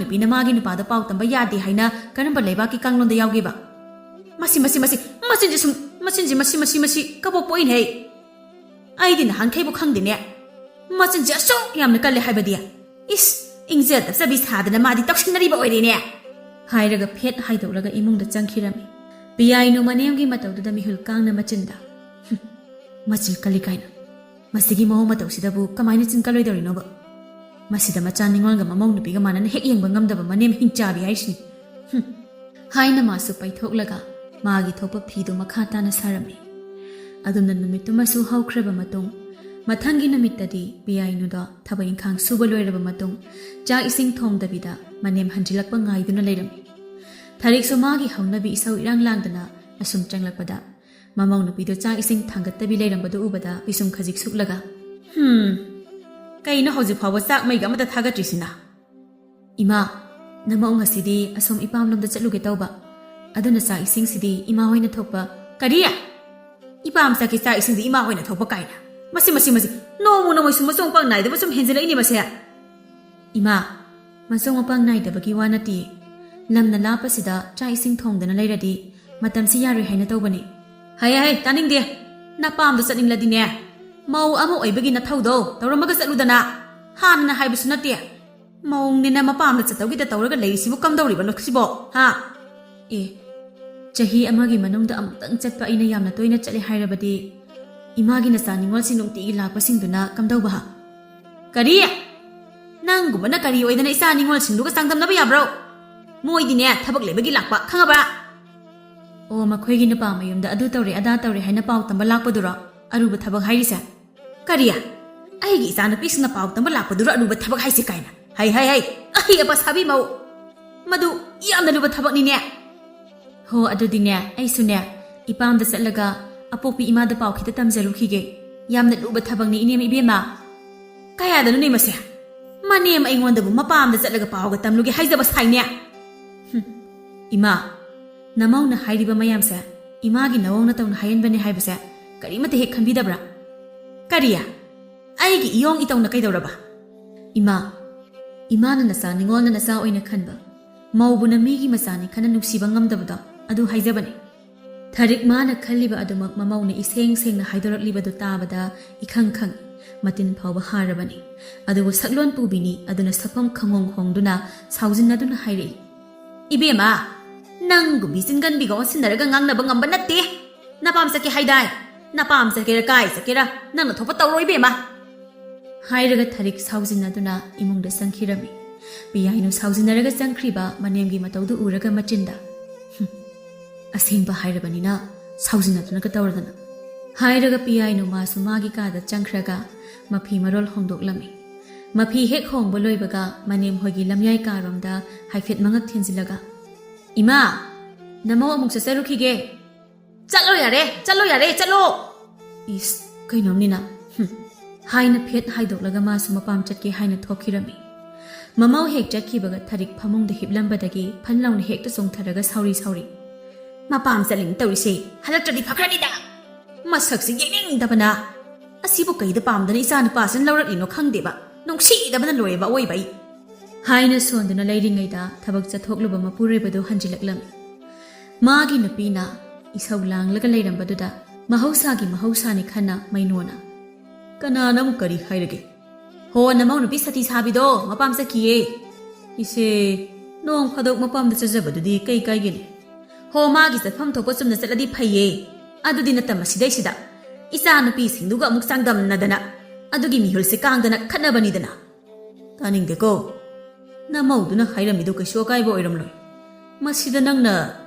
ꯅꯨꯄꯤꯅ ꯃꯥꯒꯤ ꯅꯨꯄꯥꯗ ꯄꯥꯎ ꯇꯝꯕ ꯌꯥꯗꯦ ꯍꯥꯏꯅ ꯀꯔꯝꯕ ꯂꯩꯕꯥꯛꯀꯤ ꯀꯥꯡꯂꯣꯟꯗ ꯌꯥꯎꯒꯦꯕ ꯃꯆꯤꯟꯁꯦ ꯀꯕꯣꯛ ꯄꯣꯛꯏꯅꯦ ꯑꯩꯗꯤ ꯅꯍꯥꯟꯈꯩꯕꯨ ꯈꯪꯗꯦꯅꯦ ꯃꯆꯤꯟꯁꯦ ꯑꯁꯨꯛ ꯌꯥꯝꯅ ꯀꯜꯂꯦ ꯍꯥꯏꯕꯗꯤ ꯏꯁ ꯏꯪꯖ ꯇꯞꯆꯕꯤ ꯁꯥꯗꯅ ꯃꯥꯗꯤ ꯇꯧꯁꯤꯟꯅꯔꯤꯕ ꯑꯣꯏꯔꯦꯅꯦ ꯍꯥꯏꯔꯒ ꯐꯦꯠ ꯍꯥꯏꯗꯣꯛꯂꯒ ꯏꯃꯨꯡꯗ ꯆꯪꯈꯤꯔꯝꯃꯤ ꯄꯤꯌꯥꯏꯅꯨ ꯃꯅꯦꯝꯒꯤ ꯃꯇꯧꯗꯨꯗ ꯃꯤꯍꯨꯜ ꯀꯥꯡꯅ ꯃꯆꯤꯟꯗ ꯃꯆꯤꯟ ꯀꯜꯂꯤ ꯀꯥꯏꯅ ꯃꯁꯤꯒꯤ ꯃꯑꯣꯡ ꯃꯇꯧꯁꯤꯗꯕꯨ ꯀꯃꯥꯏꯅ ꯆꯤꯟ ꯀꯜꯂꯣꯏꯗꯧꯔꯤꯅꯣꯕ ꯃꯁꯤꯗ ꯃꯆꯥ ꯅꯤꯉꯣꯜꯒ ꯃꯃꯧ ꯅꯨꯄꯤꯒ ꯃꯥꯟꯅꯅ ꯍꯦꯛ ꯌꯦꯡꯕ ꯉꯝꯗꯕ ꯃꯅꯦꯝ ꯍꯤꯡꯆꯥꯕꯤ ꯍꯥꯏꯁꯤꯅꯤ ꯍꯥꯏꯅ ꯃꯥꯁꯨ ꯄꯩꯊꯣꯛꯂꯒ ꯃꯥꯒꯤ ꯊꯣꯛꯄ ꯐꯤꯗꯨ ꯃꯈꯥ ꯇꯥꯅ ꯁꯥꯔꯝꯃꯤ ꯑꯗꯨꯝꯅ ꯅꯨꯃꯤꯠꯇꯨꯃꯁꯨ ꯍꯧꯈ꯭ꯔꯕ ꯃꯇꯨꯡ ꯃꯊꯪꯒꯤ ꯅꯨꯃꯤꯠꯇꯗꯤ ꯄꯤꯌꯥꯏꯅꯨꯗ ꯊꯕꯛ ꯏꯪꯈꯥꯡ ꯁꯨꯕ ꯂꯣꯏꯔꯕ ꯃꯇꯨꯡ ꯆꯥꯛ ꯏꯁꯤꯡ ꯊꯣꯡꯗꯕꯤꯗ ꯃꯅꯦꯝ ꯍꯟꯖꯤꯜꯂꯛꯄ ꯉꯥꯏꯗꯨꯅ ꯂꯩꯔꯝꯃꯤ ꯊꯔꯤꯛꯁꯨ ꯃꯥꯒꯤ ꯍꯧꯅꯕꯤ ꯏꯁꯧ ꯏꯔꯥꯡ ꯂꯥꯡꯗꯅ ꯑꯁꯨꯝ ꯆꯪꯂꯛꯄꯗ ꯃꯃꯧ ꯅꯨꯄꯤꯗꯨ ꯆꯥꯛ ꯏꯁꯤꯡ ꯊꯥꯡꯒꯠꯇꯕꯤ ꯂꯩꯔꯝꯕꯗꯨ ꯎꯕꯗ ꯄꯤꯁꯨꯝ ꯈꯖꯤꯛ ꯁꯨꯛꯂꯒ ꯀꯩꯅꯣ ꯍꯧꯖꯤꯛ ꯐꯥꯎꯕ ꯆꯥꯛ ꯃꯩꯒ ꯑꯃꯇ ꯊꯥꯒꯠꯇ꯭ꯔꯤꯁꯤꯅ ꯏꯃꯥ ꯅꯃꯧ ꯉꯁꯤꯗꯤ ꯑꯁꯣꯝ ꯏꯄꯥꯝꯂꯣꯝꯗ ꯆꯠꯂꯨꯒꯦ ꯇꯧꯕ ꯑꯗꯨꯅ ꯆꯥꯛ ꯏꯁꯤꯡꯁꯤꯗꯤ ꯏꯃꯥ ꯍꯣꯏꯅ ꯊꯣꯛꯄ ꯀꯔꯤ ꯏꯄꯥꯝ ꯆꯠꯀꯤ ꯆꯥꯛ ꯏꯁꯤꯡꯗꯤ ꯏꯃꯥ ꯍꯣꯏꯅ ꯊꯣꯛꯄ ꯀꯥꯏꯅ ꯃꯁꯤ ꯅꯣꯡꯃ ꯅꯣꯡꯃꯩ ꯁꯨꯝ ꯃꯆꯣꯡ ꯃꯄꯥꯡ ꯅꯥꯏꯗꯕ ꯁꯨꯝ ꯍꯦꯟꯖꯤꯜꯂꯛꯏꯅꯦ ꯃꯁꯦ ꯏꯃꯥ ꯃꯆꯣꯡ ꯃꯄꯥꯡ ナꯏꯗꯕꯒꯤ ꯋꯥ ꯅꯠꯇꯤꯌꯦ ꯂꯝꯅ ꯂꯥꯞꯄꯁꯤꯗ ꯆꯥꯛ ꯏꯁꯤꯡ ꯊꯣꯡꯗꯅ ꯂꯩꯔꯗꯤ ꯃꯇꯝꯁꯤ ꯌꯥꯔꯣꯏ ꯍꯥꯏꯅ ꯇꯧꯕꯅꯤ ꯍꯩ ꯇꯥꯅꯤꯡꯗꯦ ꯅꯄꯥꯝꯗ ꯆꯠꯅꯤꯡꯂꯗꯤꯅꯦ ꯃꯧ ꯑꯃ ꯑꯣꯏꯕꯒꯤ ꯅꯊꯧꯗꯣ ꯇꯧꯔꯝꯃꯒ ꯆꯠꯂꯨꯗꯅ ꯍꯥꯟꯅ ꯍꯥꯏꯕꯁꯨ ꯅꯠꯇꯦ ꯃꯧꯅꯤꯅ ꯃꯄꯥꯝꯗ ꯆꯠꯇꯧꯒꯤꯗ ꯇꯧꯔꯒ ꯂꯩꯔꯤꯁꯤꯕꯨ ꯀꯝꯗꯧꯔꯤꯕꯅꯣ ꯁꯤꯕꯣ ꯆꯍꯤ ꯑꯃꯒꯤ ꯃꯅꯨꯡꯗ ꯑꯃꯨꯛꯇꯪ ꯆꯠꯄ ꯑꯩꯅ ꯌꯥꯝꯅ ꯇꯣꯏꯅ ꯆꯠꯂꯦ ꯍꯥꯏꯔꯕꯗꯤ ꯏꯃꯥꯒꯤ ꯅꯆꯥ ꯅꯤꯉꯣꯜꯁꯤꯡ ꯅꯨꯡꯇꯤꯒꯤ ꯂꯥꯛꯄꯁꯤꯡꯗꯨꯅ ꯀꯝꯗꯧꯕ ꯀꯔꯤ ꯅꯪꯒꯨꯝꯕꯅ ꯀꯔꯤ ꯑꯣꯏꯗꯅ ꯏꯆꯥ ꯅꯤꯉꯣꯜꯁꯤꯡꯗꯨꯒ ꯆꯥꯡꯗꯝꯅꯕ ꯌꯥꯕ꯭ꯔꯣ ꯃꯣꯏꯗꯤꯅꯦ ꯊꯕꯛ ꯂꯩꯕꯒꯤ ꯂꯥꯛꯄ ꯈꯪꯉꯕ꯭ꯔꯥ ꯑꯣ ꯃꯈꯣꯏꯒꯤ ꯅꯨꯄꯥ ꯃꯌꯨꯝꯗ ꯑꯗꯨ ꯇꯧꯔꯦ ꯑꯗꯥ ꯇꯧꯔꯦ ꯍꯥꯏꯅ ꯄꯥꯎ ꯇꯝꯕ ꯂꯥꯛꯄꯗꯨꯔꯣ ꯑꯔꯨꯕ ꯊꯕꯛ ꯍꯥꯏꯔꯤꯁꯦ ꯀꯔꯤ ꯑꯩꯒꯤ ꯏꯆꯥꯅꯨꯄꯤꯁꯤꯡꯅ ꯄꯥꯎ ꯇꯝꯕ ꯂꯥꯛꯄꯗꯨꯔꯣ ꯑꯔꯨꯕ ꯊꯕꯛ ꯍꯥꯏꯁꯦ ꯀꯥꯏꯅ ꯍꯩ ꯑꯩ ꯑꯄꯥ ꯁꯥꯕꯤ ꯃꯧ ꯃꯗꯨ ꯌꯥꯝꯅ ꯂꯨꯕ ꯊꯕꯛꯅꯤꯅꯦ ꯍꯣ ꯑꯗꯨꯗꯤꯅꯦ ꯑꯩꯁꯨꯅꯦ ꯏꯄꯥꯝꯗ ꯆꯠꯂꯒ ꯑꯄꯣꯛꯄꯤ ꯏꯃꯥꯗ ꯄꯥꯎ ꯈꯤꯇ ꯇꯝꯖꯔꯨꯈꯤꯒꯦ ꯌꯥꯝꯅ ꯂꯨꯕ ꯊꯕꯛꯅꯤ ꯏꯅꯦꯝ ꯏꯕꯦꯝꯃ ꯀꯌꯥꯗꯅꯣꯅꯦ ꯃꯁꯦ ꯃꯅꯦꯝ ꯑꯩꯉꯣꯟꯗꯕꯨ ꯃꯄꯥꯝꯗ ꯆꯠꯂꯒ ꯄꯥꯎꯒ ꯇꯝꯂꯨꯒꯦ ꯍꯥꯏꯖꯕ ꯁꯥꯏꯅꯦ ꯏꯃꯥ ꯅꯃꯧꯅ ꯍꯥꯏꯔꯤꯕ ꯃꯌꯥꯝꯁꯦ ꯏꯃꯥꯒꯤ ꯅꯋꯧꯅ ꯇꯧꯅ ꯍꯥꯏꯍꯟꯕꯅꯦ ꯍꯥꯏꯕꯁꯦ ꯀꯔꯤꯃꯠꯇ ꯍꯦꯛ ꯈꯟꯕꯤꯗꯕ꯭ꯔꯥ ꯀꯔꯤ ꯑꯩꯒꯤ ꯏꯌꯣꯡ ꯏꯇꯧꯅ ꯀꯩꯗꯧꯔꯕ ꯏꯃꯥꯅ ꯅꯆꯥ ꯅꯤꯉꯣꯜꯅ ꯅꯆꯥ ꯑꯣꯏꯅ ꯈꯟꯕ ꯃꯧꯕꯨꯅ ꯃꯤꯒꯤ ꯃꯆꯥꯅꯤ ꯈꯟꯅ ꯅꯨꯡꯁꯤꯕ ꯉꯝꯗꯕꯗꯣ ꯑꯗꯨ ꯍꯥꯏꯖꯕꯅꯤ ꯊꯔꯤꯛ ꯃꯥꯅ ꯈꯜꯂꯤꯕ ꯑꯗꯨꯃꯛ ꯃꯃꯧꯅ ꯏꯁꯦꯡ ꯁꯦꯡꯅ ꯍꯥꯏꯗꯣꯔꯛꯂꯤꯕꯗꯨ ꯇꯥꯕꯗ ꯏꯈꯪ ꯈꯪ ꯃꯇꯤꯟ ꯐꯥꯎꯕ ꯍꯥꯔꯕꯅꯤ ꯑꯗꯨꯕꯨ ꯁꯛꯂꯣꯟ ꯄꯨꯕꯤꯅꯤ ꯑꯗꯨꯅ ꯁꯛꯐꯝ ꯈꯪꯍꯣꯡ ꯍꯣꯡꯗꯨꯅ ꯁꯥꯎꯖꯤꯟꯅꯗꯨꯅ ꯍꯥꯏꯔꯛꯏ ꯏꯕꯦꯝꯃ ꯅꯪꯒꯨꯝꯕꯤ ꯆꯤꯟꯒꯟꯕꯤꯒ ꯑꯣꯟꯁꯤꯟꯅꯔꯒ ꯉꯥꯡꯅꯕ ꯉꯝꯕ ꯅꯠꯇꯦ ꯅꯄꯥꯝ ꯆꯠꯀꯦ ꯍꯥꯏꯗꯥꯏ ꯅꯄꯥꯝ ꯆꯠꯀꯦꯔꯥ ꯀꯥꯏ ꯆꯠꯀꯦꯔꯥ ꯅꯪꯅ ꯊꯣꯛꯄ ꯇꯧꯔꯣ ꯏꯕꯦꯝꯃ ꯍꯥꯏꯔꯒ ꯊꯔꯤꯛ ꯁꯥꯎꯖꯤꯟꯅꯗꯨꯅ ꯏꯃꯨꯡꯗ ꯆꯪꯈꯤꯔꯝꯃꯤ ꯄꯤꯌꯥꯏꯅꯨ ꯁꯥꯎꯖꯤꯟꯅꯔꯒ ꯆꯪꯈ꯭ꯔꯤꯕ ꯃꯅꯦꯝꯒꯤ ꯃꯇꯧꯗꯨ ꯎꯔꯒ ꯃꯆꯤꯟꯗ ꯑꯁꯦꯡꯕ ꯍꯥꯏꯔꯕꯅꯤꯅ ꯁꯥꯎꯖꯤꯟꯅꯗꯨꯅꯒ ꯇꯧꯔꯗꯅ ꯍꯥꯏꯔꯒ ꯄꯤꯌꯥꯏꯅꯨ ꯃꯥꯁꯨ ꯃꯥꯒꯤ ꯀꯥꯗ ꯆꯪꯈ꯭ꯔꯒ ꯃꯐꯤ ꯃꯔꯣꯜ ꯍꯣꯡꯗꯣꯛꯂꯝꯃꯤ ꯃꯐꯤ ꯍꯦꯛ ꯍꯣꯡꯕ ꯂꯣꯏꯕꯒ ꯃꯅꯦꯝ ꯍꯣꯏꯒꯤ ꯂꯝꯌꯥꯏ ꯀꯥꯔꯣꯝꯗ ꯍꯥꯏꯐꯦꯠ ꯃꯉꯛ ꯊꯦꯟꯖꯤꯜꯂꯒ ꯏꯃꯥ ꯅꯃꯧ ꯑꯃꯨꯛ ꯆꯠꯆꯔꯨꯈꯤꯒꯦ ꯆꯠꯂꯣ ꯌꯥꯔꯦ ꯆꯠꯂꯣ ꯏꯁ ꯀꯩꯅꯣꯝꯅꯤꯅ ꯍꯥꯏꯅ ꯐꯦꯠ ꯍꯥꯏꯗꯣꯛꯂꯒ ꯃꯥꯁꯨ ꯃꯄꯥꯝ ꯆꯠꯀꯦ ꯍꯥꯏꯅ ꯊꯣꯛꯈꯤꯔꯝꯃꯤ ꯃꯃꯧ ꯍꯦꯛ ꯆꯠꯈꯤꯕꯒ ꯊꯔꯤꯛ ꯐꯃꯨꯡꯗ ꯍꯤꯞꯂꯝꯕꯗꯒꯤ ꯐꯟ ꯂꯥꯎꯅ ꯍꯦꯛꯇ ꯆꯣꯡꯊꯔꯒ ꯁꯥꯎꯔꯤ ꯃꯄꯥꯝ ꯆꯠꯂꯤꯅ ꯇꯧꯔꯤꯁꯦ ꯍꯜꯂꯛꯇ꯭ꯔꯗꯤ ꯐꯈ꯭ꯔꯅꯤꯗ ꯃꯁꯛꯁꯤ ꯌꯦꯡꯅꯤꯡꯗꯕꯅ ꯑꯁꯤꯕꯨ ꯀꯩꯗ ꯄꯥꯝꯗꯅ ꯏꯆꯥ ꯅꯨꯄꯥꯁꯤꯅ ꯂꯧꯔꯛꯂꯤꯅꯣ ꯈꯪꯗꯦꯕ ꯅꯨꯡꯁꯤꯗꯕꯅ ꯂꯣꯏꯔꯦꯕ ꯑꯋꯣꯏꯕ ꯑꯩ ꯍꯥꯏꯅ ꯁꯣꯟꯗꯨꯅ ꯂꯩꯔꯤꯉꯩꯗ ꯊꯕꯛ ꯆꯠꯊꯣꯛꯂꯨꯕ ꯃꯄꯨꯔꯣꯏꯕꯗꯨ ꯍꯟꯖꯤꯜꯂꯛꯂꯝꯃꯤ ꯃꯥꯒꯤ ꯅꯨꯄꯤꯅ ꯏꯁꯧ ꯂꯥꯡꯂꯒ ꯂꯩꯔꯝꯕꯗꯨꯗ ꯃꯍꯧꯁꯥꯅꯤ ꯈꯟꯅ ꯃꯩꯅꯣꯅ ꯀꯅꯥꯅ ꯑꯃꯨꯛ ꯀꯔꯤ ꯍꯥꯏꯔꯒꯦ ꯍꯣ ꯅꯃꯧ ꯅꯨꯄꯤ ꯁꯇꯤ ꯁꯥꯕꯤꯗꯣ ꯃꯄꯥꯝ ꯆꯠꯈꯤꯌꯦ ꯏꯁꯦ ꯅꯣꯡ ꯐꯥꯗꯣꯛ ꯃꯄꯥꯝꯗ ꯆꯠꯆꯕꯗꯨꯗꯤ ꯀꯩ ꯀꯥꯏꯒꯦꯅꯦ ꯍꯣ ꯃꯥꯒꯤ ꯆꯠꯐꯝ ꯊꯣꯛꯄ ꯆꯨꯝꯅ ꯆꯠꯂꯗꯤ ꯐꯩꯌꯦ ꯑꯗꯨꯗꯤ ꯅꯠꯇꯝ ꯃꯁꯤꯗꯩꯁꯤꯗ ꯏꯆꯥ ꯅꯨꯄꯤꯁꯤꯡꯗꯨꯒ ꯑꯃꯨꯛ ꯆꯥꯡꯗꯝꯅꯗꯅ ꯑꯗꯨꯒꯤ ꯃꯤꯍꯨꯜꯁꯦ ꯀꯥꯡꯗꯅ ꯈꯠꯅꯕꯅꯤꯗꯅ ꯇꯥꯅꯤꯡꯗꯦꯀꯣ ꯅꯃꯧꯗꯨꯅ ꯍꯥꯏꯔꯝꯃꯤꯗꯨ ꯀꯩꯁꯨ ꯑꯀꯥꯏꯕ ꯑꯣꯏꯔꯝꯂꯣꯏ ꯃꯁꯤꯗ ꯅꯪꯅ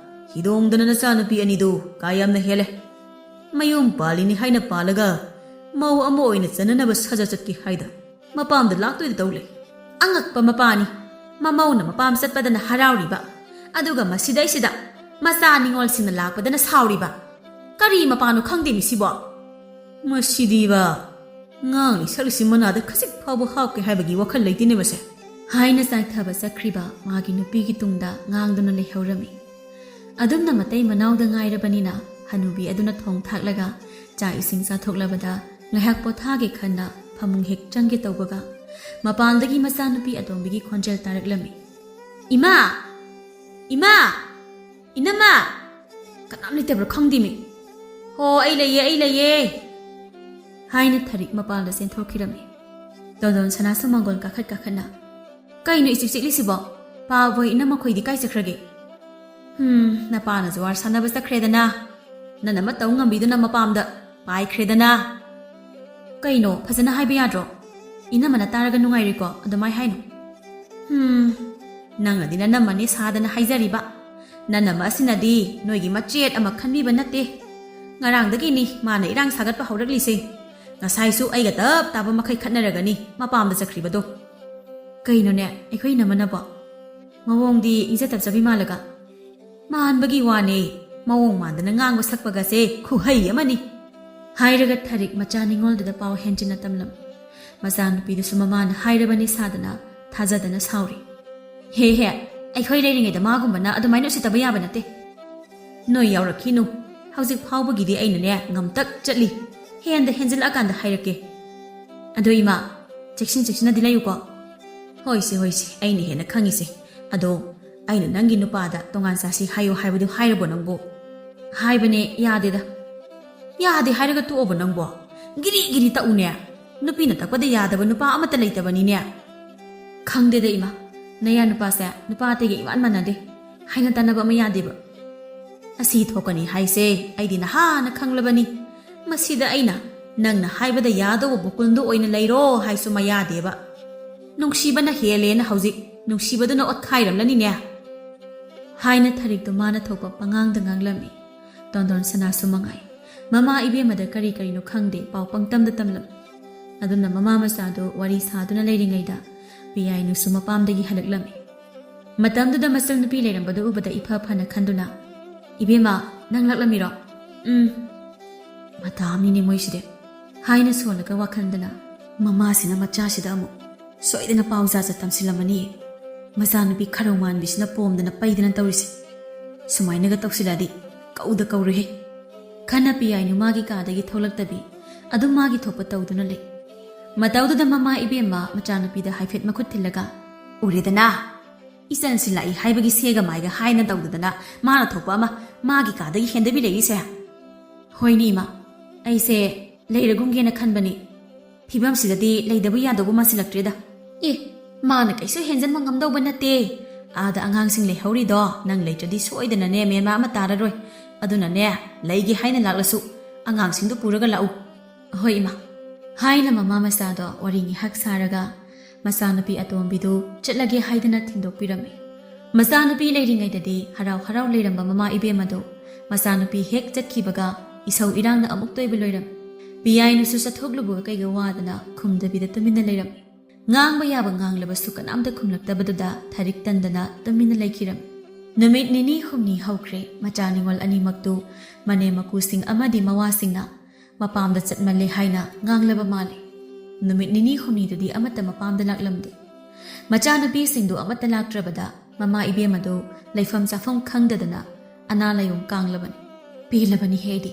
ꯍꯤꯗꯣꯡꯗꯅ ꯅꯆꯥꯅꯨꯄꯤ ꯑꯅꯤꯗꯨ ꯀꯥ ꯌꯥꯝꯅ ꯍꯦꯜꯂꯦ ꯃꯌꯨꯝ ꯄꯥꯜꯂꯤꯅꯤ ꯍꯥꯏꯅ ꯄꯥꯜꯂꯒ ꯃꯧ ꯑꯃ ꯑꯣꯏꯅ ꯆꯅꯅꯕ ꯁꯥꯖꯠ ꯆꯠꯀꯦ ꯍꯥꯏꯗ ꯃꯄꯥꯝꯗ ꯂꯥꯛꯇꯣꯏꯗ ꯇꯧ ꯂꯩ ꯑꯉꯛꯄ ꯃꯄꯥꯅꯤ ꯃꯃꯧꯅ ꯃꯄꯥꯝ ꯆꯠꯄꯗꯅ ꯍꯔꯥꯎꯔꯤꯕ ꯑꯗꯨꯒ ꯃꯁꯤꯗꯩꯁꯤꯗ ꯃꯆꯥ ꯅꯤꯉꯣꯜꯁꯤꯡꯅ ꯂꯥꯛꯄꯗꯅ ꯁꯥꯎꯔꯤꯕ ꯀꯔꯤ ꯃꯄꯥꯅꯣ ꯈꯪꯗꯦ ꯃꯤꯁꯤꯕꯣ ꯃꯁꯤꯗꯤꯕ ꯉꯥꯡꯂꯤ ꯁꯛꯂꯤꯁꯤ ꯃꯅꯥꯗ ꯈꯖꯤꯛ ꯐꯥꯎꯕ ꯍꯥꯞꯀꯦ ꯍꯥꯏꯕꯒꯤ ꯋꯥꯈꯜ ꯂꯩꯇꯦꯅꯦ ꯃꯁꯦ ꯍꯥꯏꯅ ꯆꯥꯏꯊꯕ ꯆꯠꯈ꯭ꯔꯤꯕ ꯃꯥꯒꯤ ꯅꯨꯄꯤꯒꯤ ꯇꯨꯡꯗ ꯉꯥꯡꯗꯨꯅ ꯂꯩꯍꯧꯔꯝꯃꯤ ꯑꯗꯨꯝꯅ ꯃꯇꯩ ꯃꯅꯥꯎꯗ ꯉꯥꯏꯔꯕꯅꯤꯅ ꯍꯅꯨꯕꯤ ꯑꯗꯨꯅ ꯊꯣꯡ ꯊꯥꯛꯂꯒ ꯆꯥꯛ ꯏꯁꯤꯡ ꯆꯥꯊꯣꯛꯂꯕꯗ ꯉꯥꯏꯍꯥꯛ ꯄꯣꯊꯥꯒꯦ ꯈꯟꯅ ꯐꯃꯨꯡ ꯍꯦꯛ ꯆꯪꯒꯦ ꯇꯧꯕꯒ ꯃꯄꯥꯟꯗꯒꯤ ꯃꯆꯥꯅꯨꯄꯤ ꯑꯇꯣꯝꯕꯤꯒꯤ ꯈꯣꯟꯖꯦꯜ ꯇꯥꯔꯛꯂꯝꯃꯤ ꯏꯃꯥ ꯏꯃꯥ ꯏꯅꯝꯃ ꯀꯅꯥꯝ ꯂꯩꯇꯕ꯭ꯔꯥ ꯈꯪꯗꯦꯃꯤ ꯍꯣ ꯑꯩ ꯂꯩꯌꯦ ꯍꯥꯏꯅ ꯊꯔꯤꯛ ꯃꯄꯥꯟꯗ ꯆꯦꯟꯊꯣꯛꯈꯤꯔꯝꯃꯤ ꯗꯣꯟꯗꯣꯟ ꯁꯅꯥꯁꯨ ꯃꯥꯡꯒꯣꯜ ꯀꯥꯈꯠꯅ ꯀꯩꯅꯣ ꯏꯆꯤꯛ ꯆꯤꯛꯂꯤꯁꯤꯕꯣ ꯄꯥꯕꯣꯏ ꯏꯅꯝꯃꯈꯣꯏꯗꯤ ꯀꯥꯏ ꯆꯠꯈ꯭ꯔꯒꯦ ꯅꯄꯥꯅ ꯖꯨꯋꯥꯔ ꯁꯥꯟꯅꯕ ꯆꯠꯈ꯭ꯔꯦꯗꯅ ꯅꯅꯝꯃ ꯇꯧ ꯉꯝꯕꯤꯗꯨꯅ ꯃꯄꯥꯝꯗ ꯄꯥꯏꯈ꯭ꯔꯦꯗꯅ ꯀꯩꯅꯣ ꯐꯖꯅ ꯍꯥꯏꯕ ꯌꯥꯗ꯭ꯔꯣ ꯏꯅꯝꯃꯅ ꯇꯥꯔꯒ ꯅꯨꯡꯉꯥꯏꯔꯤꯀꯣ ꯑꯗꯨꯃꯥꯏ ꯍꯥꯏꯅꯣ ꯅꯪꯅꯗꯤ ꯅꯅꯝꯃꯅꯤ ꯁꯥꯗꯅ ꯍꯥꯏꯖꯔꯤꯕ ꯅꯅꯝꯃ ꯑꯁꯤꯅꯗꯤ ꯅꯣꯏꯒꯤ ꯃꯆꯦꯠ ꯑꯃ ꯈꯟꯕꯤꯕ ꯅꯠꯇꯦ ꯉꯔꯥꯡꯗꯒꯤꯅꯤ ꯃꯥꯅ ꯏꯔꯥꯡ ꯁꯥꯒꯠꯄ ꯍꯧꯔꯛꯂꯤꯁꯦ ꯉꯁꯥꯏꯁꯨ ꯑꯩꯒ ꯇꯞ ꯇꯥꯕ ꯃꯈꯩ ꯈꯠꯅꯔꯒꯅꯤ ꯃꯄꯥꯝꯗ ꯆꯠꯈ꯭ꯔꯤꯕꯗꯣ ꯀꯩꯅꯣꯅꯦ ꯑꯩꯈꯣꯏ ꯏꯅꯝꯃꯅꯕꯣ ꯃꯑꯣꯡꯗꯤ ꯏꯖꯠ ꯇꯞꯆꯕꯤ ꯃꯥꯜꯂꯒ ꯃꯥꯟꯕꯒꯤ ꯋꯥꯅꯦ ꯃꯑꯣꯡ ꯃꯥꯟꯗꯅ ꯉꯥꯡꯕ ꯁꯛꯄꯒꯁꯦ ꯈꯨꯍꯩ ꯑꯃꯅꯤ ꯍꯥꯏꯔꯒ ꯊꯔꯤꯛ ꯃꯆꯥ ꯅꯤꯉꯣꯜꯗꯨꯗ ꯄꯥꯎ ꯍꯦꯟꯖꯤꯟꯅ ꯇꯝꯂꯝꯃꯤ ꯃꯆꯥꯅꯨꯄꯤꯗꯨꯁꯨ ꯃꯃꯥꯅ ꯍꯥꯏꯔꯕꯅꯤ ꯁꯥꯗꯅ ꯊꯥꯖꯗꯅ ꯁꯥꯎꯔꯤ ꯍꯦ ꯑꯩꯈꯣꯏ ꯂꯩꯔꯤꯉꯩꯗ ꯃꯥꯒꯨꯝꯕꯅ ꯑꯗꯨꯃꯥꯏꯅ ꯎꯁꯤꯠꯇꯕ ꯌꯥꯕ ꯅꯠꯇꯦ ꯅꯣꯏ ꯌꯥꯎꯔꯛꯈꯤꯅꯨ ꯍꯧꯖꯤꯛ ꯐꯥꯎꯕꯒꯤꯗꯤ ꯑꯩꯅꯅꯦ ꯉꯝꯇꯛ ꯆꯠꯂꯤ ꯍꯦꯟꯖꯤꯜꯂꯛꯑꯀꯥꯟꯗ ꯍꯥꯏꯔꯛꯀꯦ ꯑꯗꯣ ꯏꯃꯥ ꯆꯦꯛꯁꯤꯟꯅꯗꯤ ꯂꯩꯌꯨꯀꯣ ꯍꯣꯏꯁꯦ ꯑꯩꯅ ꯍꯦꯟꯅ ꯈꯪꯉꯤꯁꯦ ꯑꯗꯣ ꯑꯩꯅ ꯅꯪꯒꯤ ꯅꯨꯄꯥꯗ ꯇꯣꯉꯥꯟ ꯆꯥꯁꯤ ꯍꯥꯏꯌꯣ ꯍꯥꯏꯕꯗꯨ ꯍꯥꯏꯔꯕꯣ ꯅꯪꯕꯣ ꯍꯥꯏꯕꯅꯦ ꯌꯥꯗꯦꯗ ꯌꯥꯗꯦ ꯍꯥꯏꯔꯒ ꯇꯣꯛꯑꯕꯣ ꯅꯪꯕꯣ ꯒꯤꯔꯤ ꯇꯛꯎꯅꯦ ꯅꯨꯄꯤꯅ ꯇꯛꯄꯗ ꯌꯥꯗꯕ ꯅꯨꯄꯥ ꯑꯃꯠꯇ ꯂꯩꯇꯕꯅꯤꯅꯦ ꯈꯪꯗꯦꯗ ꯏꯃꯥ ꯅꯌꯥ ꯅꯨꯄꯥꯁꯦ ꯅꯨꯄꯥ ꯑꯇꯩꯒ ꯏꯃꯥꯟ ꯃꯥꯟꯅꯗꯦ ꯍꯥꯏꯅ ꯇꯥꯟꯅꯕ ꯑꯃ ꯌꯥꯗꯦꯕ ꯑꯁꯤ ꯊꯣꯛꯀꯅꯤ ꯍꯥꯏꯁꯦ ꯑꯩꯗꯤ ꯅꯍꯥꯟꯅ ꯈꯪꯂꯕꯅꯤ ꯃꯁꯤꯗ ꯑꯩꯅ ꯅꯪꯅ ꯍꯥꯏꯕꯗ ꯌꯥꯗꯧꯕ ꯕꯨꯀꯨꯜꯗꯣ ꯑꯣꯏꯅ ꯂꯩꯔꯣ ꯍꯥꯏꯁꯨ ꯃꯌꯥꯗꯦꯕ ꯅꯨꯡꯁꯤꯕꯅ ꯍꯦꯜꯂꯦꯅ ꯍꯧꯖꯤꯛ ꯅꯨꯡꯁꯤꯕꯗꯨꯅ ꯑꯣꯠꯈꯥꯏꯔꯝꯂꯅꯤꯅꯦ ꯍꯥꯏꯅ ꯊꯔꯤꯛꯇꯨ ꯃꯥꯅ ꯊꯣꯛꯄ ꯄꯉꯥꯡꯗ ꯉꯥꯡꯂꯝꯃꯤ ꯗꯣꯟꯗꯣꯟ ꯁꯅꯥꯁꯨ ꯃꯉꯥꯏ ꯃꯃꯥ ꯏꯕꯦꯝꯃꯗ ꯀꯔꯤꯅꯣ ꯈꯪꯗꯦ ꯄꯥꯎ ꯄꯪꯇꯝꯗ ꯇꯝꯂꯝꯃꯤ ꯑꯗꯨꯅ ꯃꯃꯥ ꯃꯆꯥꯗꯨ ꯋꯥꯔꯤ ꯁꯥꯗꯨꯅ ꯂꯩꯔꯤꯉꯩꯗ ꯄꯤꯌꯥꯏꯅꯨꯁꯨ ꯃꯄꯥꯝꯗꯒꯤ ꯍꯜꯂꯛꯂꯝꯃꯤ ꯃꯇꯝꯗꯨꯗ ꯃꯆꯟꯅꯨꯄꯤ ꯂꯩꯔꯝꯕꯗꯨ ꯎꯕꯗ ꯏꯐ ꯐꯅ ꯈꯟꯗꯨꯅ ꯏꯕꯦꯝꯃ ꯅꯪ ꯂꯥꯛꯂꯝꯃꯤꯔꯣ ꯃꯇꯥꯝꯅꯤꯅꯦ ꯃꯣꯏꯁꯤꯗꯤ ꯍꯥꯏꯅ ꯁꯣꯜꯂꯒ ꯋꯥꯈꯟꯗꯅ ꯃꯃꯥꯁꯤꯅ ꯃꯆꯥꯁꯤꯗ ꯑꯃꯨꯛ ꯁꯣꯏꯗꯅ ꯄꯥꯎꯖꯥꯖ ꯇꯝꯁꯤꯜꯂꯝꯃꯅꯤ ꯃꯆꯥꯅꯨꯄꯤ ꯈꯔꯧ ꯃꯥꯟꯕꯤꯁꯤꯅ ꯄꯣꯝꯗꯅ ꯄꯩꯗꯅ ꯇꯧꯔꯤꯁꯦ ꯁꯨꯃꯥꯏꯅꯒ ꯇꯧꯁꯤꯜꯂꯗꯤ ꯀꯧꯔꯨꯍꯦ ꯈꯟꯅ ꯄꯤꯌꯥꯏꯅꯨ ꯃꯥꯒꯤ ꯀꯥꯗꯒꯤ ꯊꯣꯛꯂꯛꯇꯕꯤ ꯑꯗꯨꯝ ꯃꯥꯒꯤ ꯊꯣꯛꯄ ꯇꯧꯗꯨꯅ ꯂꯩ ꯃꯇꯧꯗꯨꯗ ꯃꯃꯥ ꯏꯕꯦꯝꯃ ꯃꯆꯥꯅꯨꯄꯤꯗ ꯍꯥꯏꯐꯦꯠ ꯃꯈꯨꯠ ꯊꯤꯜꯂꯒ ꯎꯔꯦꯗꯅ ꯏꯆꯟꯁꯤ ꯂꯥꯛꯏ ꯍꯥꯏꯕꯒꯤ ꯁꯦꯒ ꯃꯥꯏꯒ ꯍꯥꯏꯅ ꯇꯧꯗꯗꯅ ꯃꯥꯅ ꯊꯣꯛꯄ ꯑꯃ ꯃꯥꯒꯤ ꯀꯥꯗꯒꯤ ꯍꯦꯟꯗꯕꯤ ꯂꯩꯔꯤꯁꯦ ꯍꯣꯏꯅꯤ ꯏꯃꯥ ꯑꯩꯁꯦ ꯂꯩꯔꯒꯨꯝꯒꯦꯅ ꯈꯟꯕꯅꯤ ꯐꯤꯕꯝꯁꯤꯗꯗꯤ ꯂꯩꯗꯕ ꯌꯥꯗꯧꯕ ꯃꯥꯟꯁꯤꯜꯂꯛꯇ꯭ꯔꯦꯗ ꯃꯥꯅ ꯀꯩꯁꯨ ꯍꯦꯟꯖꯟꯕ ꯉꯝꯗꯧꯕ ꯅꯠꯇꯦ ꯑꯥꯗ ꯑꯉꯥꯡꯁꯤꯡ ꯂꯩꯍꯧꯔꯤꯗꯣ ꯅꯪ ꯂꯩꯇ꯭ꯔꯗꯤ ꯁꯣꯏꯗꯅꯅꯦ ꯃꯦꯟꯃꯥ ꯑꯃ ꯇꯥꯔꯔꯣꯏ ꯑꯗꯨꯅꯅꯦ ꯂꯩꯒꯦ ꯍꯥꯏꯅ ꯂꯥꯛꯂꯁꯨ ꯑꯉꯥꯡꯁꯤꯡꯗꯨ ꯄꯨꯔꯒ ꯂꯥꯛꯎ ꯍꯣꯏ ꯏꯃꯥ ꯍꯥꯏꯅ ꯃꯃꯥ ꯃꯆꯥꯗꯣ ꯋꯥꯔꯤ ꯉꯤꯍꯥꯛ ꯁꯥꯔꯒ ꯃꯆꯥꯅꯨꯄꯤ ꯑꯇꯣꯝꯕꯤꯗꯨ ꯆꯠꯂꯒꯦ ꯍꯥꯏꯗꯅ ꯊꯤꯟꯗꯣꯛꯄꯤꯔꯝꯃꯤ ꯃꯆꯥꯅꯨꯄꯤ ꯂꯩꯔꯤꯉꯩꯗꯗꯤ ꯍꯔꯥꯎ ꯂꯩꯔꯝꯕ ꯃꯃꯥ ꯏꯕꯦꯝꯃꯗꯨ ꯃꯆꯥꯅꯨꯄꯤ ꯍꯦꯛ ꯆꯠꯈꯤꯕꯒ ꯏꯁꯧ ꯏꯔꯥꯡꯅ ꯑꯃꯨꯛ ꯇꯣꯏꯕ ꯂꯣꯏꯔꯝꯃꯤ ꯄꯤꯌꯥꯏꯅꯨꯁꯨ ꯆꯠꯊꯣꯛꯂꯨꯕ ꯀꯩꯒ ꯋꯥꯗꯅ ꯈꯨꯝꯗꯕꯤꯗ ꯇꯨꯃꯤꯟꯅ ꯂꯩꯔꯝꯃꯤ ꯉꯥꯡꯕ ꯌꯥꯕ ꯉꯥꯡꯂꯕꯁꯨ ꯀꯅꯥꯝꯇ ꯈꯨꯝꯂꯛꯇꯕꯗꯨꯗ ꯊꯔꯤꯛ ꯇꯟꯗꯅ ꯇꯨꯃꯤꯟꯅ ꯂꯩꯈꯤꯔꯝꯃꯤ ꯅꯨꯃꯤꯠ ꯅꯤꯅꯤ ꯍꯨꯝꯅꯤ ꯍꯧꯈ꯭ꯔꯦ ꯃꯆꯥ ꯅꯤꯉꯣꯜ ꯑꯅꯤꯃꯛꯇꯨ ꯃꯅꯦꯝ ꯃꯀꯨꯁꯤꯡ ꯑꯃꯗꯤ ꯃꯋꯥꯁꯤꯡꯅ ꯃꯄꯥꯝꯗ ꯆꯠꯃꯜꯂꯦ ꯍꯥꯏꯅ ꯉꯥꯡꯂꯕ ꯃꯥꯜꯂꯤ ꯅꯨꯃꯤꯠ ꯅꯤꯅꯤ ꯍꯨꯝꯅꯤꯗꯨꯗꯤ ꯑꯃꯠꯇ ꯃꯄꯥꯝꯗ ꯂꯥꯛꯂꯝꯗꯦ ꯃꯆꯥꯅꯨꯄꯤꯁꯤꯡꯗꯨ ꯑꯃꯠꯇ ꯂꯥꯛꯇ꯭ꯔꯕꯗ ꯃꯃꯥ ꯏꯕꯦꯝꯃꯗꯨ ꯂꯩꯐꯝ ꯆꯥꯐꯝ ꯈꯪꯗꯗꯅ ꯑꯅꯥ ꯂꯥꯏꯌꯣꯡ ꯀꯥꯡꯂꯕꯅꯤ ꯄꯦꯜꯂꯕꯅꯤ ꯍꯦꯗꯤ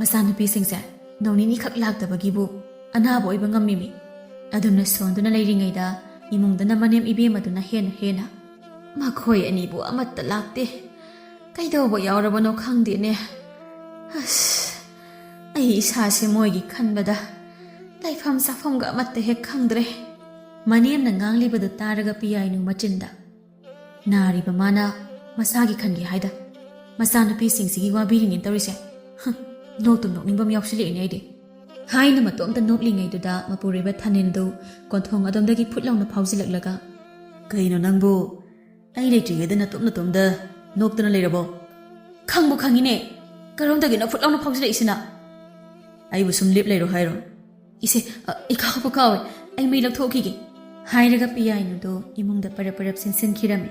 ꯃꯆꯥꯅꯨꯄꯤꯁꯤꯡꯁꯦ ꯅꯣꯡ-ꯅꯤꯅꯤꯈꯛ ꯂꯥꯛꯇꯕꯒꯤꯕꯨ ꯑꯅꯥꯕ ꯑꯣꯏꯕ ꯉꯝꯃꯤꯃꯤ ꯑꯗꯨꯝꯅ ꯁꯣꯟꯗꯨꯅ ꯂꯩꯔꯤꯉꯩꯗ ꯏꯃꯨꯡꯗꯅ ꯃꯅꯦꯝ ꯏꯕꯦꯝꯃꯗꯨꯅ ꯍꯦꯟꯅ ꯃꯈꯣꯏ ꯑꯅꯤꯕꯨ ꯑꯃꯠꯇ ꯂꯥꯛꯇꯦ ꯀꯩꯗꯧꯕ ꯌꯥꯎꯔꯕꯅꯣ ꯈꯪꯗꯦꯅꯦ ꯑꯩ ꯏꯁꯥꯁꯦ ꯃꯣꯏꯒꯤ ꯈꯟꯕꯗ ꯂꯩꯐꯝ ꯆꯥꯐꯝꯒ ꯑꯃꯠꯇ ꯍꯦꯛ ꯈꯪꯗ꯭ꯔꯦ ꯃꯅꯦꯝꯅ ꯉꯥꯡꯂꯤꯕꯗꯨ ꯇꯥꯔꯒ ꯄꯤꯌꯥꯏꯅꯨ ꯃꯆꯤꯟꯗ ꯅꯥꯔꯤꯕ ꯃꯥꯅ ꯃꯁꯥꯒꯤ ꯈꯟꯒꯦ ꯍꯥꯏꯗ ꯃꯆꯥꯅꯨꯄꯤꯁꯤꯡꯁꯤꯒꯤ ꯋꯥꯕꯤꯔꯤꯅꯦ ꯇꯧꯔꯤꯁꯦ ꯅꯣꯛꯅꯤꯡꯕ ꯑꯃ ꯌꯥꯎꯁꯤꯜꯂꯛꯏꯅꯦ ꯑꯩꯗꯤ ꯍꯥꯏꯅ ꯃꯇꯣꯝꯇ ꯅꯣꯛꯂꯤꯉꯩꯗꯨꯗ ꯃꯄꯨꯔꯣꯏꯕ ꯊꯥꯅꯤꯜꯗꯨ ꯀꯣꯟꯊꯣꯡ ꯑꯗꯣꯝꯗꯒꯤ ꯐꯨꯠ ꯂꯥꯎꯅ ꯐꯥꯎꯖꯤꯜꯂꯛꯂꯒ ꯀꯩꯅꯣ ꯅꯪꯕꯨ ꯑꯩ ꯂꯩꯇ꯭ꯔꯤꯉꯩꯗ ꯅꯇꯣꯝꯗ ꯅꯣꯛꯇꯅ ꯂꯩꯔꯕꯣ? ꯈꯪꯕꯨ ꯈꯪꯉꯤꯅꯦ, ꯀꯔꯣꯝꯗꯒꯤꯅꯣ ꯐꯨꯠ ꯂꯥꯎꯅ ꯐꯥꯎꯖꯤꯜꯂꯛꯏꯁꯤꯅ? ꯑꯩꯕꯨ ꯁꯨꯝ ꯂꯦꯞ ꯂꯩꯔꯣ ꯍꯥꯏꯔꯣ? ꯏꯁꯦ, ꯏꯀꯥꯎꯕ ꯀꯥꯎꯋꯦ, ꯑꯩ ꯃꯩ ꯂꯧꯊꯣꯛꯈꯤꯒꯦ ꯍꯥꯏꯔꯒ ꯄꯤꯌꯥꯏꯅꯨꯗꯣ ꯏꯃꯨꯡꯗ ꯄꯔꯞ ꯄꯔꯞ ꯆꯦꯟꯁꯤꯟꯈꯤꯔꯝꯃꯤ꯫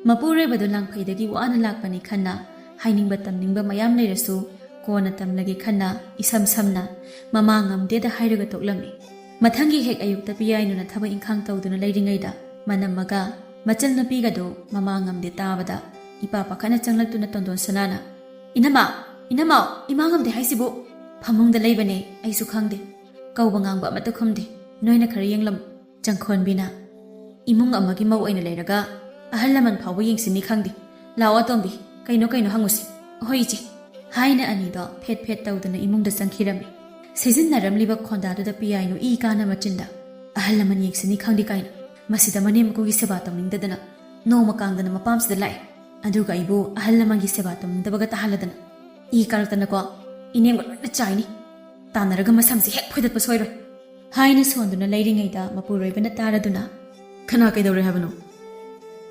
ꯃꯄꯨꯔꯣꯏꯕꯗꯣ ꯂꯥꯡꯐꯩꯗꯒꯤ ꯋꯥꯅ ꯂꯥꯛꯄꯅꯤ ꯈꯟꯅ ꯍꯥꯏꯅꯤꯡꯕ ꯇꯝꯅꯤꯡꯕ ꯃꯌꯥꯝ ꯂꯩꯔꯁꯨ ꯀꯣꯟꯅ ꯇꯝꯂꯒꯦ ꯈꯟꯅ ꯏꯁꯝ ꯁꯝꯅ ꯃꯃꯥ ꯉꯝꯗꯦꯗ ꯍꯥꯏꯔꯒ ꯇꯣꯛꯂꯝꯃꯤ꯫ ꯃꯊꯪꯒꯤ ꯍꯦꯛ ꯑꯌꯨꯛꯇ ꯄꯤꯌꯥꯏꯅꯨꯅ ꯊꯕꯛ ꯏꯪꯈꯥꯡ ꯇꯧꯗꯨꯅ ꯂꯩꯔꯤꯉꯩꯗ ꯃꯅꯝꯃꯒ ꯃꯆꯜꯅꯨꯄꯤꯒꯗꯣ ꯃꯃꯥ ꯉꯝꯗꯦ ꯇꯥꯕꯗ ꯏꯄꯥ ꯄꯥꯈꯠꯅ ꯆꯪꯂꯛꯇꯨꯅ ꯇꯣꯟꯗꯣꯟ ꯁꯅꯥꯅ "ꯏꯅꯝꯃ, ꯏꯅꯝꯃ, ꯏꯃꯥ ꯉꯝꯗꯦ ꯍꯥꯏꯁꯤꯕꯨ?" "ꯐꯃꯨꯡꯗ ꯂꯩꯕꯅꯦ, ꯑꯩꯁꯨ ꯈꯪꯗꯦ, ꯀꯧꯕ ꯉꯥꯡꯕ ꯑꯃꯠꯇ ꯈꯨꯝꯗꯦ, ꯅꯣꯏꯅ ꯈꯔ ꯌꯦꯡꯂꯝꯃꯨ." ꯆꯪꯈꯣꯟꯕꯤꯅ "ꯏꯃꯨꯡ ꯑꯃꯒꯤ ꯃꯧ ꯑꯣꯏꯅ ꯂꯩꯔꯒ ꯑꯍꯜ ꯂꯃꯟ ꯐꯥꯎꯕ ꯌꯦꯡꯁꯤꯟꯅꯤ ꯈꯪꯗꯦ, ꯂꯥꯛꯑꯣ ꯑꯇꯣꯝꯕꯤ, ꯀꯩꯅꯣ ꯍꯪꯉꯨꯁꯤ." "ꯍꯣꯏ ꯏꯆꯦ" ꯍꯥꯏꯅ ꯑꯅꯤꯗꯣ ꯐꯦꯠ ꯐꯦꯠ ꯇꯧꯗꯨꯅ ꯏꯃꯨꯡꯗ ꯆꯪꯈꯤꯔꯝꯃꯤ꯫ ꯁꯤꯖꯤꯟꯅꯔꯝꯂꯤꯕ ꯈꯣꯟꯗꯥꯗꯨꯗ ꯄꯤꯌꯥꯏꯅꯨ ꯏ ꯀꯥꯅ ꯃꯆꯤꯟꯗ "ꯑꯍꯜ ꯂꯃꯟ ꯌꯦꯡꯁꯤꯟꯅꯤ ꯈꯪꯗꯦ ꯀꯥꯏꯅ, ꯃꯁꯤꯗ ꯃꯅꯦꯝ ꯃꯀꯨꯒꯤ ꯁꯦꯕꯥ ꯇꯧꯅꯤꯡꯗꯗꯅ ꯅꯣꯡꯃ ꯀꯥꯡꯗꯅ ꯃꯄꯥꯝꯁꯤꯗ ꯂꯥꯛꯑꯦ, ꯑꯗꯨꯒ ꯑꯩꯕꯨ ꯑꯍꯜ ꯂꯃꯟꯒꯤ ꯁꯦꯕꯥ ꯇꯧꯅꯤꯡꯗꯕꯒ ꯇꯥꯍꯜꯂꯗꯅ ꯏ ꯀꯥꯔꯛꯇꯅꯀꯣ ꯏꯅꯦꯝꯒ ꯂꯣꯏꯅ ꯆꯥꯏꯅꯤ, ꯇꯥꯟꯅꯔꯒ ꯃꯁꯝꯁꯤ ꯍꯦꯛ ꯐꯣꯏꯗꯠꯄ ꯁꯣꯏꯔꯣꯏ" ꯍꯥꯏꯅ ꯁꯣꯟꯗꯨꯅ ꯂꯩꯔꯤꯉꯩꯗ ꯃꯄꯨꯔꯣꯏꯕꯅ ꯇꯥꯔꯗꯨꯅ "ꯀꯅꯥ ꯀꯩꯗꯧꯔꯦ ꯍꯥꯏꯕꯅꯣ?"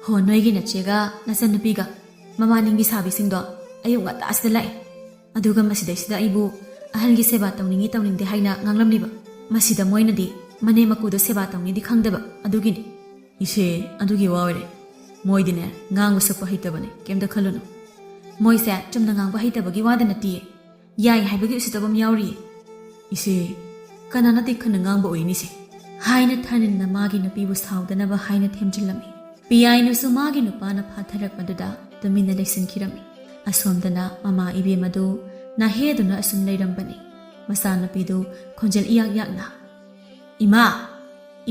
"ꯍꯣ, ꯅꯣꯏꯒꯤ ꯅꯆꯦꯒ ꯅꯆꯟꯅꯨꯄꯤꯒ ꯃꯃꯥꯅꯤꯡꯒꯤ ꯁꯥꯕꯤꯁꯤꯡꯗꯣ ꯑꯌꯨꯛ ꯉꯟꯇꯥꯁꯤꯗ ꯂꯥꯛꯑꯦ, ꯑꯗꯨꯒ ꯃꯁꯤꯗꯩꯁꯤꯗ ꯑꯩꯕꯨ ꯑꯍꯜꯒꯤ ꯁꯦꯕꯥ ꯇꯧꯅꯤꯡꯉꯤ ꯇꯧꯅꯤꯡꯗꯦ ꯍꯥꯏꯅ ꯉꯥꯡꯂꯝꯂꯤꯕ, ꯃꯁꯤꯗ ꯃꯣꯏꯅꯗꯤ ꯃꯅꯦꯝ ꯃꯀꯨꯗ ꯁꯦꯕꯥ ꯇꯧꯅꯤꯗꯤ ꯈꯪꯗꯕ, ꯑꯗꯨꯒꯤꯅꯤ." "ꯏꯆꯦ, ꯑꯗꯨꯒꯤ ꯋꯥ ꯑꯣꯏꯔꯦ, ꯃꯣꯏꯗꯤꯅꯦ ꯉꯥꯡꯕ ꯁꯛꯄ ꯍꯩꯇꯕꯅꯦ, ꯀꯩꯝꯇ ꯈꯜꯂꯨꯅꯨ." "ꯃꯣꯏꯁꯦ ꯆꯨꯝꯅ ꯉꯥꯡꯕ ꯍꯩꯇꯕꯒꯤ ꯋꯥꯗ ꯅꯠꯇꯤꯌꯦ, ꯌꯥꯏ ꯍꯥꯏꯕꯒꯤ ꯎꯁꯤꯠꯇꯕ ꯑꯃ ꯌꯥꯎꯔꯤꯌꯦ." "ꯏꯆꯦ, ꯀꯅꯥꯅ ꯇꯤꯛꯈꯟꯅ ꯉꯥꯡꯕ ꯑꯣꯏꯅꯤꯁꯦ?" ꯍꯥꯏꯅ ꯊꯥꯅꯤꯟꯅ ꯃꯥꯒꯤ ꯅꯨꯄꯤꯕꯨ ꯁꯥꯎꯗꯅꯕ ꯍꯥꯏꯅ ꯊꯦꯝꯖꯤꯜꯂꯝꯃꯤ꯫ ꯄꯤꯌꯥꯏꯅꯨꯁꯨ ꯃꯥꯒꯤ ꯅꯨꯄꯥꯅ ꯐꯥꯊꯔꯛꯄꯗꯨꯗ ꯇꯨꯃꯤꯟꯅ ꯂꯩꯁꯤꯟꯈꯤꯔꯝꯃꯤ꯫ ꯑꯁꯣꯝꯗꯅ ꯃꯃꯥ ꯏꯕꯦꯝꯃꯗꯨ ꯅꯥꯍꯦꯗꯨꯅ ꯑꯁꯨꯝ ꯂꯩꯔꯝꯕꯅꯤ꯫ ꯃꯆꯥꯅꯨꯄꯤꯗꯨ ꯈꯣꯟꯖꯦꯜ ꯏꯌꯥꯛ ꯌꯥꯛꯅ "ꯏꯃꯥ,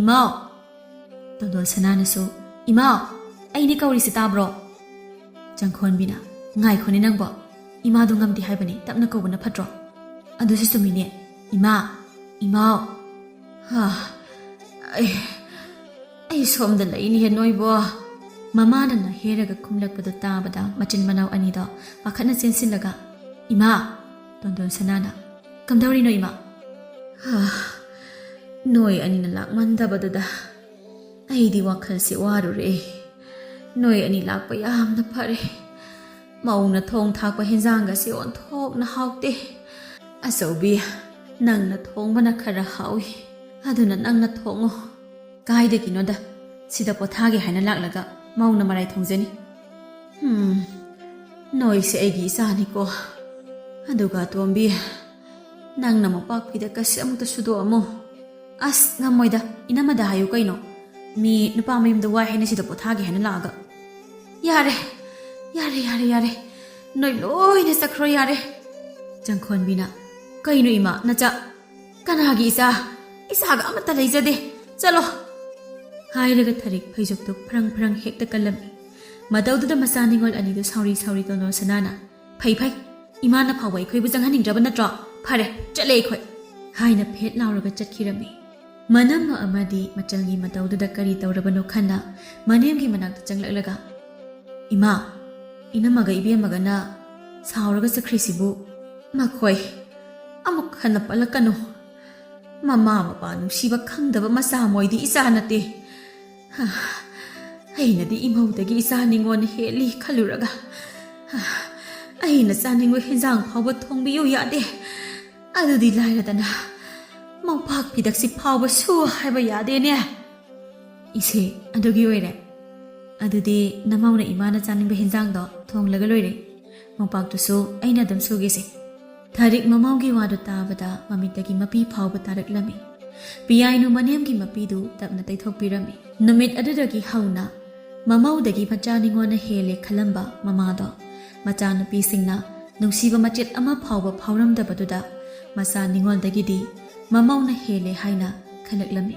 ꯏꯃꯥꯎ." ꯇꯣꯟꯗꯣꯟ ꯁꯅꯥꯅꯁꯨ "ꯏꯃꯥꯎ, ꯑꯩꯅꯦ ꯀꯧꯔꯤꯁꯤ ꯇꯥꯕ꯭ꯔꯣ?" ꯆꯪꯈꯣꯟꯕꯤꯅ "ꯉꯥꯏꯈꯣꯅꯦ ꯅꯪꯕꯣ, ꯏꯃꯥꯗꯣ ꯉꯝꯗꯦ ꯍꯥꯏꯕꯅꯤ, ꯇꯞꯅ ꯀꯧꯕꯅ ꯐꯠꯇ꯭ꯔꯣ?" "ꯑꯗꯨꯁꯨ ꯆꯨꯝꯃꯤꯅꯦ, ꯏꯃꯥ, ꯏꯃꯥꯎ." ꯑꯩ ꯁꯣꯝꯗ ꯂꯩꯅꯤꯍꯦ ꯅꯣꯏꯕꯣ." ꯃꯃꯥꯅ ꯅꯥꯍꯦꯔꯒ ꯈꯨꯝꯂꯛꯄꯗꯨ ꯇꯥꯕꯗ ꯃꯆꯤꯟ ꯃꯅꯥꯎ ꯑꯅꯤꯗꯣ ꯄꯥꯈꯠꯅ ꯆꯦꯟꯁꯤꯜꯂꯒ "ꯏꯃꯥ." ꯇꯣꯟꯗꯣꯟ ꯁꯅꯥꯅ "ꯀꯝꯗꯧꯔꯤꯅꯣ ꯏꯃꯥ?" "ꯅꯣꯏ ꯑꯅꯤꯅ ꯂꯥꯛꯃꯟꯗꯕꯗꯨꯗ ꯑꯩꯗꯤ ꯋꯥꯈꯜꯁꯦ ꯋꯥꯔꯨꯔꯦ. ꯅꯣꯏ ꯑꯅꯤ ꯂꯥꯛꯄ ꯌꯥꯝꯅ ꯐꯔꯦ. ꯃꯧꯅ ꯊꯣꯡ ꯊꯥꯛꯄ ꯍꯦꯟꯖꯥꯡꯒꯁꯦ ꯑꯣꯟꯊꯣꯛꯅ ꯍꯥꯎꯇꯦ. ꯑꯆꯧꯕꯤ, ꯅꯪꯅ ꯊꯣꯡꯕꯅ ꯈꯔ ꯍꯥꯎꯏ. ꯑꯗꯨꯅ ꯅꯪꯅ ꯊꯣꯡꯉꯣ. ꯀꯥꯏꯗꯒꯤꯅꯣꯗ, ꯁꯤꯗ ꯄꯣꯊꯥꯒꯦ ꯍꯥꯏꯅ ꯂꯥꯛꯂꯒ ꯃꯧꯅ ꯃꯔꯥꯏ ꯊꯣꯡꯖꯅꯤ. ꯅꯣꯏꯁꯦ ꯑꯩꯒꯤ ꯏꯆꯥꯅꯤꯀꯣ. ꯑꯗꯨꯒ ꯑꯇꯣꯝꯕꯤ, ꯅꯪꯅ ꯃꯣꯝꯄꯥꯛ ꯐꯤꯗꯛꯀꯁꯦ ꯑꯃꯨꯛꯇ ꯁꯨꯗꯣꯛꯑꯝꯃꯣ. ꯑꯁ ꯉꯝꯃꯣꯏꯗ, ꯏꯅꯝꯃꯗ ꯍꯥꯏꯌꯨ ꯀꯩꯅꯣ. ꯃꯤ ꯅꯨꯄꯥ ꯃꯌꯨꯝꯗ ꯋꯥꯏ ꯍꯥꯏꯅ ꯁꯤꯗ ꯄꯣꯊꯥꯒꯦ ꯍꯥꯏꯅ ꯂꯥꯛꯑꯒ. ꯌꯥꯔꯦ, ꯌꯥꯔꯦ, ꯌꯥꯔꯦ, ꯌꯥꯔꯦ. ꯅꯣꯏ ꯂꯣꯏꯅ ꯆꯠꯈ꯭ꯔꯣ ꯌꯥꯔꯦ. ꯆꯪꯈꯣꯟꯕꯤꯅ, ꯀꯩꯅꯣ ꯏꯃꯥ, ꯅꯆꯥ? ꯀꯅꯥꯒꯤ ꯏꯆꯥ? ꯏꯆꯥꯒ ꯑꯃꯠꯇ ꯂꯩꯖꯗꯦ. ꯆꯠꯂꯣ. ꯍꯥꯏꯔꯒ ꯊꯔꯤꯛ ꯐꯩꯖꯨꯞꯇꯨ ꯐ꯭ꯔꯪ ꯐ꯭ꯔꯪ ꯍꯦꯛꯇ ꯀꯜꯂꯝꯃꯤ. ꯃꯇꯧꯗꯨꯗ ꯃꯆꯥ ꯅꯤꯡꯉꯣꯜ ꯑꯅꯤꯗꯨ ꯁꯥꯎꯔꯤ ꯁꯥꯎꯔꯤ ꯇꯣꯟꯗꯣꯟ ꯁꯅꯥꯅ, ꯐꯩ ꯐꯩ, ꯏꯃꯥꯅ ꯐꯥꯎꯕ ꯑꯩꯈꯣꯏꯕꯨ ꯆꯪꯍꯟꯅꯤꯡꯗ꯭ꯔꯕ ꯅꯠꯇ꯭ꯔꯣ? ꯐꯔꯦ, ꯆꯠꯂꯦ ꯑꯩꯈꯣꯏ. ꯍꯥꯏꯅ ꯐꯦꯠ ꯂꯥꯎꯔꯒ ꯆꯠꯈꯤꯔꯝꯃꯤ. ꯃꯅꯝꯃ ꯑꯃꯗꯤ ꯃꯆꯜꯒꯤ ꯃꯇꯧꯗꯨꯗ ꯀꯔꯤ ꯇꯧꯔꯕꯅꯣ ꯈꯟꯅ ꯃꯅꯦꯝꯒꯤ ꯃꯅꯥꯛꯇ ꯆꯪꯂꯛꯂꯒ, ꯏꯃꯥ, ꯏꯅꯝꯃꯒ ꯏꯕꯦꯝꯃꯒꯅ ꯁꯥꯎꯔꯒ ꯆꯠꯈ꯭ꯔꯤꯁꯤꯕꯨ ꯃꯈꯣꯏ ꯑꯃꯨꯛ ꯍꯟꯅ ꯄꯜꯂꯛꯀꯅꯨ. ꯃꯃꯥ ꯃꯄꯥ ꯅꯨꯡꯁꯤꯕ ꯈꯪꯗꯕ ꯃꯆꯥ ꯃꯣꯏꯗꯤ ꯏꯆꯥ ꯅꯠꯇꯦ. ꯑꯩꯅꯗꯤ ꯏꯃꯧꯗꯒꯤ ꯏꯆꯥ ꯅꯤꯡꯉꯣꯟ ꯍꯦꯜꯂꯤ ꯈꯜꯂꯨꯔꯒ ꯑꯩꯅ ꯆꯥꯅꯤꯡꯕ ꯍꯦꯟꯖꯥꯡ ꯐꯥꯎꯕ ꯊꯣꯡꯕꯤꯌꯨ ꯌꯥꯗꯦ. ꯑꯗꯨꯗꯤ ꯂꯥꯏꯔꯗꯅ ꯃꯣꯝꯄꯥꯛ ꯐꯤꯗꯛꯁꯤ ꯐꯥꯎꯕ ꯁꯨ ꯍꯥꯏꯕ ꯌꯥꯗꯦꯅꯦ. ꯏꯆꯦ, ꯑꯗꯨꯒꯤ ꯑꯣꯏꯔꯦ. ꯑꯗꯨꯗꯤ ꯅꯃꯧꯅ ꯏꯃꯥꯅ ꯆꯥꯅꯤꯡꯕ ꯍꯦꯟꯖꯥꯡꯗꯣ ꯊꯣꯡꯂꯒ ꯂꯣꯏꯔꯦ. ꯃꯣꯝꯄꯥꯛꯇꯨꯁꯨ ꯑꯩꯅ ꯑꯗꯨꯝ ꯁꯨꯒꯦꯁꯦ. ꯊꯔꯤꯛ ꯃꯃꯧꯒꯤ ꯋꯥꯗꯨ ꯇꯥꯕꯗ ꯃꯃꯤꯠꯇꯒꯤ ꯃꯄꯤ ꯐꯥꯎꯕ ꯇꯥꯔꯛꯂꯝꯃꯤ. ꯄꯤꯌꯥꯏꯅꯨ ꯃꯅꯦꯝꯒꯤ ꯃꯄꯤꯗꯨ ꯇꯞꯅ ꯇꯩꯊꯣꯛꯄꯤꯔꯝꯃꯤ. ꯅꯨꯃꯤꯠ ꯑꯗꯨꯗꯒꯤ ꯍꯧꯅ ꯃꯃꯧꯗꯒꯤ ꯃꯆꯥ ꯅꯤꯉꯣꯟꯅ ꯍꯦꯜꯂꯦ ꯈꯜꯂꯝꯕ ꯃꯃꯥꯗꯣ ꯃꯆꯥꯅꯨꯄꯤꯁꯤꯡꯅ ꯅꯨꯡꯁꯤꯕ ꯃꯆꯦꯠ ꯑꯃ ꯐꯥꯎꯕ ꯐꯥꯎꯔꯝꯗꯕꯗꯨꯗ ꯃꯆꯥ ꯅꯤꯉꯣꯜꯗꯒꯤꯗꯤ ꯃꯃꯧꯅ ꯍꯦꯜꯂꯦ ꯍꯥꯏꯅ ꯈꯜꯂꯛꯂꯝꯃꯤ꯫